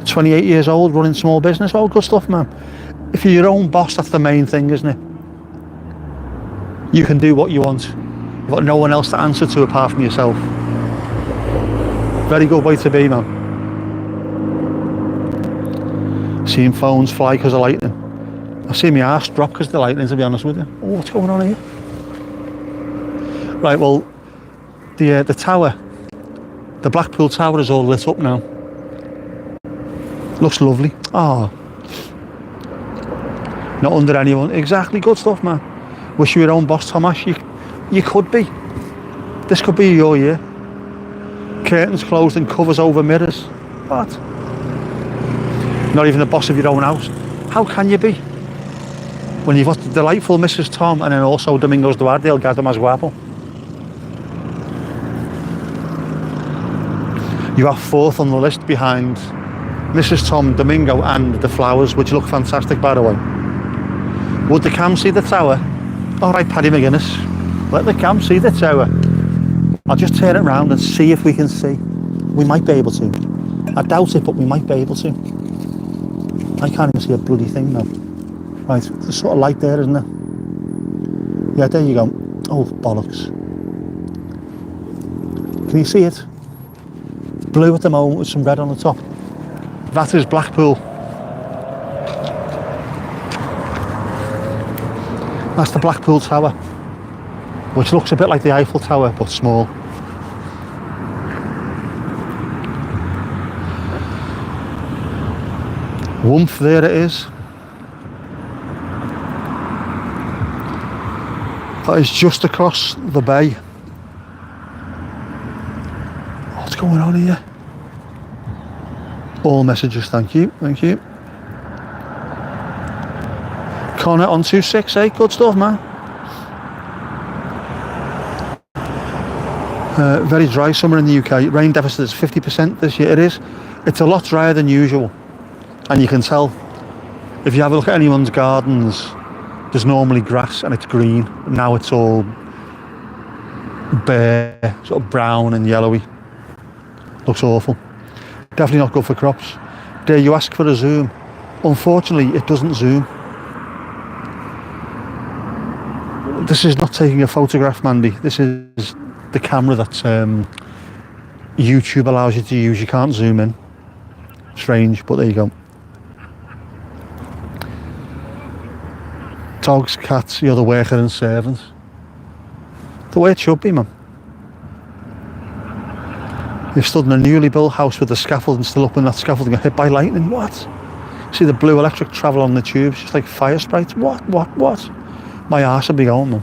28 years old, running small business, all good stuff, man. If you're your own boss, that's the main thing, isn't it? You can do what you want. You've got no one else to answer to apart from yourself. Very good way to be, man. Seeing phones fly because of lightning. I see my arse drop because of the lightning, to be honest with you. Oh, what's going on here? Right, well, the tower, the Blackpool Tower is all lit up now. Looks lovely. Oh. Not under anyone. Exactly, good stuff, man. Wish you were your own boss, Thomas. You could be. This could be your year. Curtains closed and covers over mirrors. What? Not even the boss of your own house. How can you be? When you've got the delightful Mrs. Tom and then also Domingos Duarte, el gato más guapo. You are 4th on the list behind Mrs. Tom, Domingo and the flowers, which look fantastic, by the way. Would the cam see the tower? All right, Paddy McGuinness, let the cam see the tower. I'll just turn it around and see if we can see. We might be able to. I doubt it, but we might be able to. I can't even see a bloody thing now. Right, there's sort of light there, isn't there? Yeah, there you go. Oh, bollocks. Can you see it? It's blue at the moment with some red on the top. That is Blackpool. That's the Blackpool Tower, which looks a bit like the Eiffel Tower, but small. Woomph, there it is. That is just across the bay. What's going on here? All messages, thank you, thank you. Connor on 268, good stuff, man. Very dry summer in the UK. Rain deficit is 50% this year. It is. It's a lot drier than usual. And you can tell, if you have a look at anyone's gardens, there's normally grass and it's green. Now it's all bare, sort of brown and yellowy. Looks awful. Definitely not good for crops. Dare you ask for a zoom? Unfortunately, it doesn't zoom. This is not taking a photograph, Mandy. This is the camera that YouTube allows you to use. You can't zoom in. Strange, but there you go. Dogs, cats, the other worker and servants. The way it should be, man. You've stood in a newly built house with the scaffolding still up, and that scaffolding got hit by lightning. What? See the blue electric travel on the tubes, just like fire sprites. What? My arse would be going, man.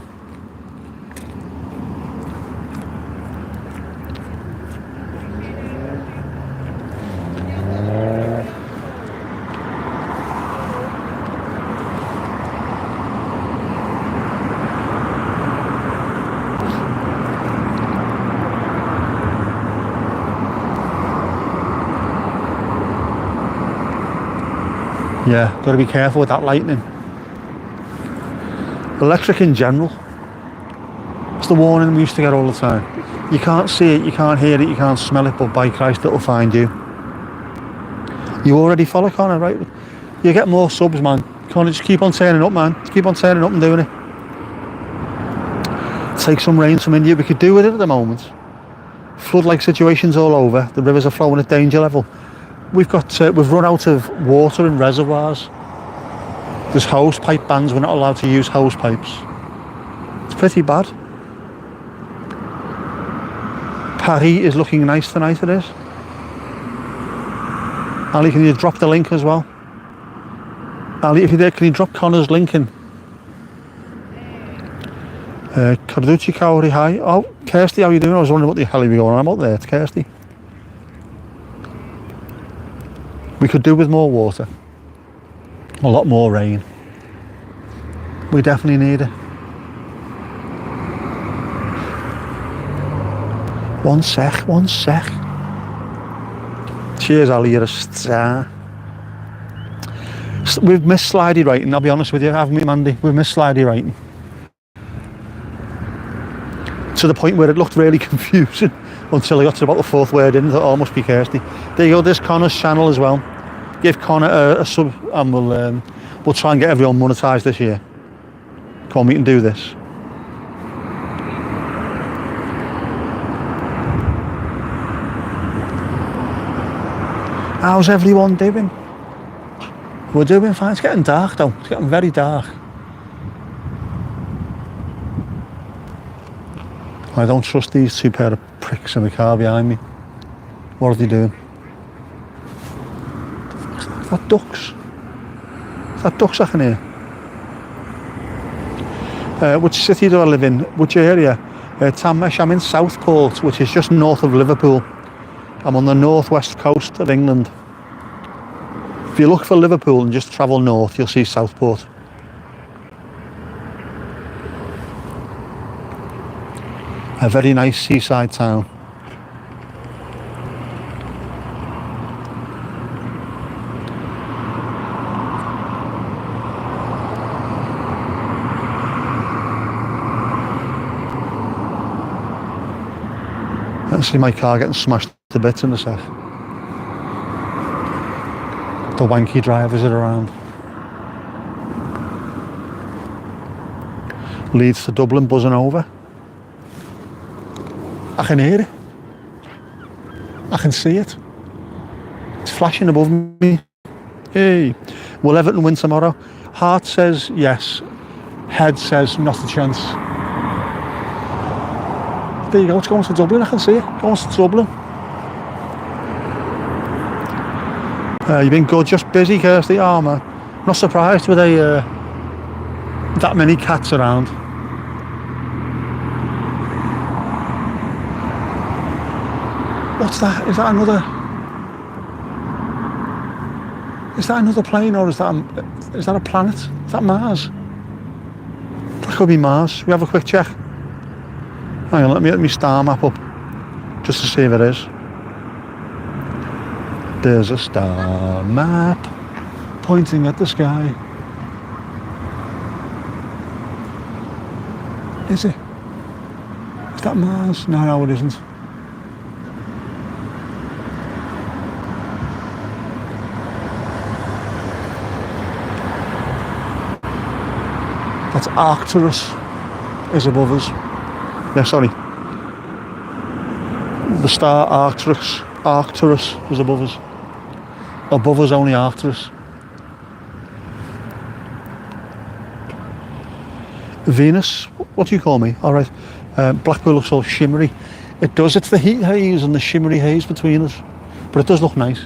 Yeah, got to be careful with that lightning. Electric in general. It's the warning we used to get all the time. You can't see it, you can't hear it, you can't smell it, but by Christ it'll find you. You already follow Connor, right? You get more subs, man. Connor, just keep on turning up, man. Just keep on turning up and doing it. Take some rain from India. We could do with it at the moment. Flood-like situations all over. The rivers are flowing at danger level. We've run out of water in reservoirs. There's hose pipe bans. We're not allowed to use hose pipes. It's pretty bad. Paris is looking nice tonight, it is. Ali, can you drop the link as well? Ali, if you're there, can you drop Connor's link in? Carducci Cowrie, hi. Oh, Kirsty, how you doing? I was wondering what the hell are you going on about there. It's Kirsty. We could do with more water. A lot more rain. We definitely need it. One sec. Cheers, Ali, you're a star. We've missed slidey writing, I'll be honest with you, haven't we, Mandy? We've missed slidey writing. To the point where it looked really confusing until I got to about the fourth word in. I thought, oh, must be Kirsty. There you go, there's Connor's channel as well. Give Connor a sub and we'll try and get everyone monetised this year. Come on, we can do this. How's everyone doing? We're doing fine. It's getting dark though. It's getting very dark. I don't trust these two pair of pricks in the car behind me. What are they doing? Is that ducks? Is that ducks I can hear? Which city do I live in? Which area? Tamesh. I'm in Southport, which is just north of Liverpool. I'm on the northwest coast of England. If you look for Liverpool and just travel north, you'll see Southport. A very nice seaside town. Let's see my car getting smashed to bits in a sec. The wanky drivers are around. Leeds to Dublin buzzing over. I can hear it. I can see it. It's flashing above me. Hey, will Everton win tomorrow? Heart says yes. Head says not a chance. There you go, it's going to Dublin, I can see it. Going to Dublin. You've been good, just busy, Kirsty. Oh man, not surprised with that many cats around. What's that? Is that another plane, or is that a planet? Is that Mars? That could be Mars. We have a quick check. Hang on, let me star map up just to see if it is. There's a star map pointing at the sky. Is it? Is that Mars? No, it isn't. That's Arcturus is above us. Yeah, sorry. The star Arcturus is above us. Above us, only after us. Venus, what do you call me? All right. Blackpool looks all shimmery. It does. It's the heat haze and the shimmery haze between us. But it does look nice.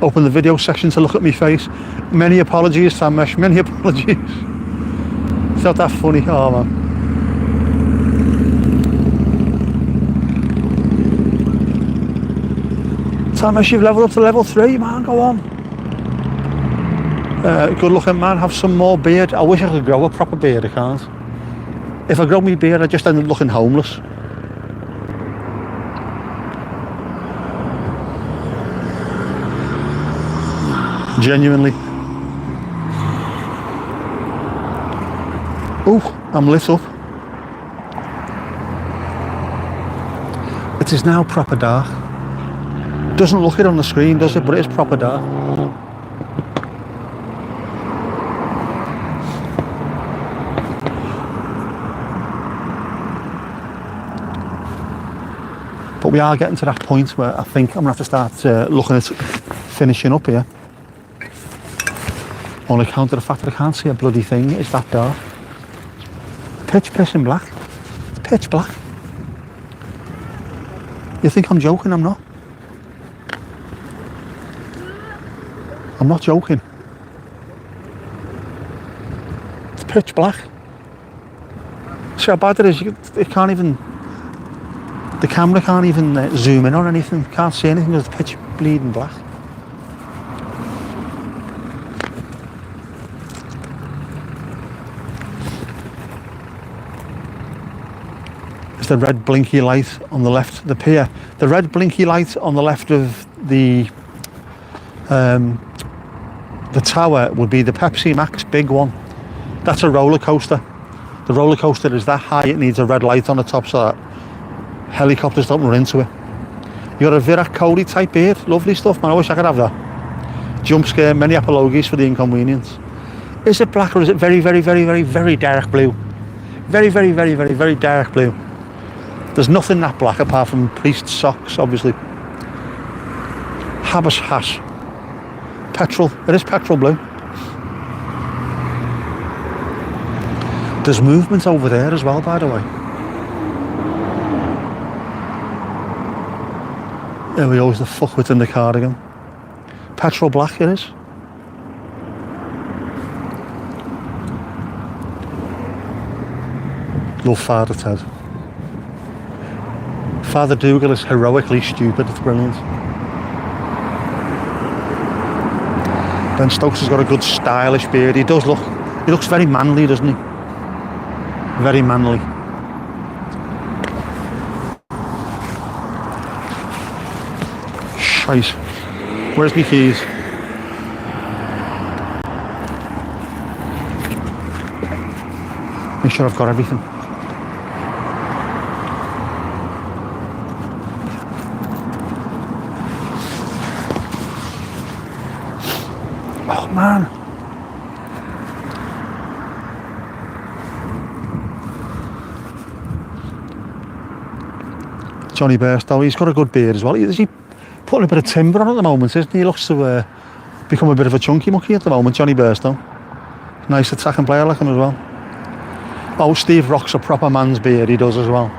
Open the video section to look at my face. Many apologies, Samesh. Many apologies. It's not that funny. Oh, man. Samesh, you've leveled up to level 3, man. Go on. Good looking man, have some more beard. I wish I could grow a proper beard, I can't. If I grow me beard, I just end up looking homeless. Genuinely. Oh, I'm lit up. It is now proper dark. Doesn't look it on the screen, does it? But it is proper dark. But we are getting to that point where I think I'm going to have to start looking at finishing up here. On account of the fact that I can't see a bloody thing. It's that dark. Pitch pissing black. It's pitch black. You think I'm joking? I'm not. I'm not joking. It's pitch black. See how bad it is? It can't even... The camera can't even zoom in on anything. Can't see anything because it's pitch bleeding black. It's the red blinky light on the left, the pier. The red blinky light on the left of the tower would be the Pepsi Max big one. That's a roller coaster. The roller coaster is that high, it needs a red light on the top so that helicopters don't run into it. You got a Virat Kohli type beard. Lovely stuff, man. I wish I could have that. Jump scare, many apologies for the inconvenience. Is it black or is it very, very, very, very, very dark blue? Very, very, very, very, very dark blue. There's nothing that black apart from priest's socks, obviously. Habas hash. Petrol. It is petrol blue. There's movement over there as well, by the way. There we go, is the fuck within the cardigan. Petrol black it is. Love Father Ted. Father Dougal is heroically stupid, it's brilliant. Ben Stokes has got a good stylish beard. He looks very manly, doesn't he? Very manly. Shite. Where's my keys? Make sure I've got everything. Oh man. Johnny Bairstow, he's got a good beard as well. Is he putting a bit of timber on at the moment, isn't he? He looks to become a bit of a chunky monkey at the moment, Johnny Bairstow. Nice attacking player like him as well. Oh, Steve rocks a proper man's beard, he does as well.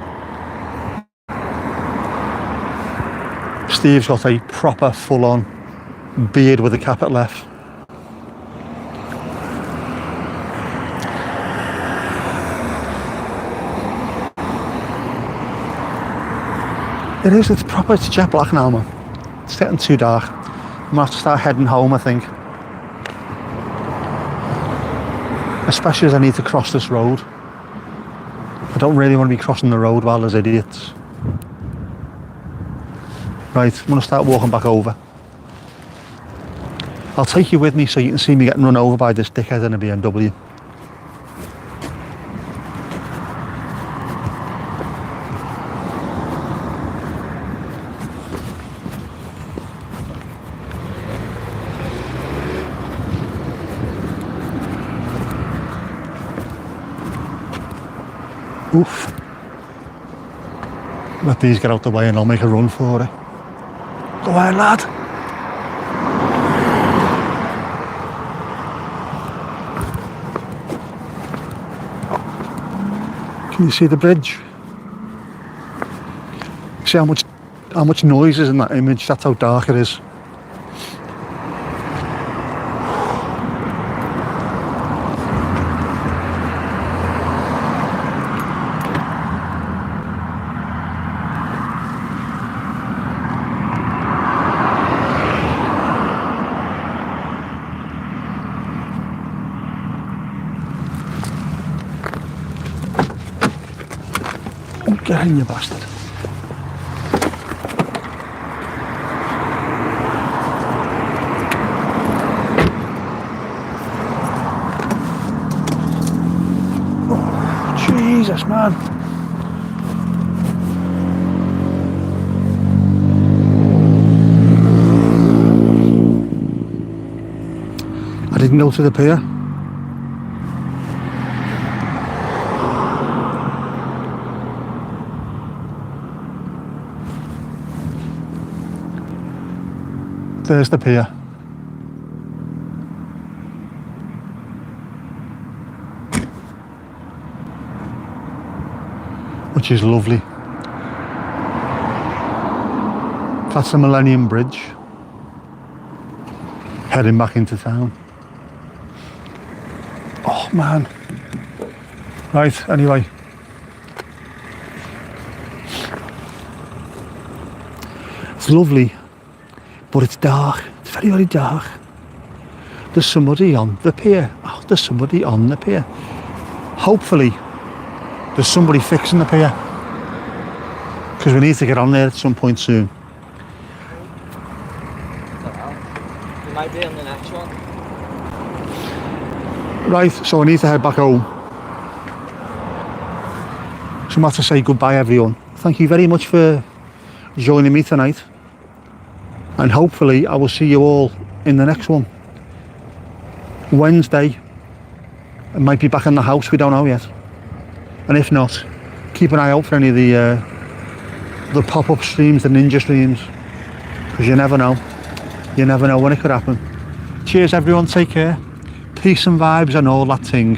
Steve's got a proper full-on beard with a capital F. It is, it's proper, it's jet black now, man. It's getting too dark. I'm gonna have to start heading home, I think. Especially as I need to cross this road. I don't really want to be crossing the road while there's idiots. Right, I'm gonna start walking back over. I'll take you with me so you can see me getting run over by this dickhead in a BMW. Oof. Let these get out the way and I'll make a run for it. Go ahead, lad. Can you see the bridge? See how much noise is in that image? That's how dark it is. Get in, you bastard. Oh, Jesus, man. I didn't go to the pier. There's the pier. Which is lovely. That's the Millennium Bridge. Heading back into town. Oh man. Right, anyway. It's lovely. But it's dark. It's very, very dark. There's somebody on the pier. Oh, there's somebody on the pier. Hopefully, there's somebody fixing the pier. Because we need to get on there at some point soon. You might be on the next one. Right, so I need to head back home. So I'm about to say goodbye, everyone. Thank you very much for joining me tonight. And hopefully I will see you all in the next one. Wednesday, I might be back in the house, we don't know yet. And if not, keep an eye out for any of the pop-up streams, the ninja streams. Because you never know. You never know when it could happen. Cheers everyone, take care. Peace and vibes and all that thing.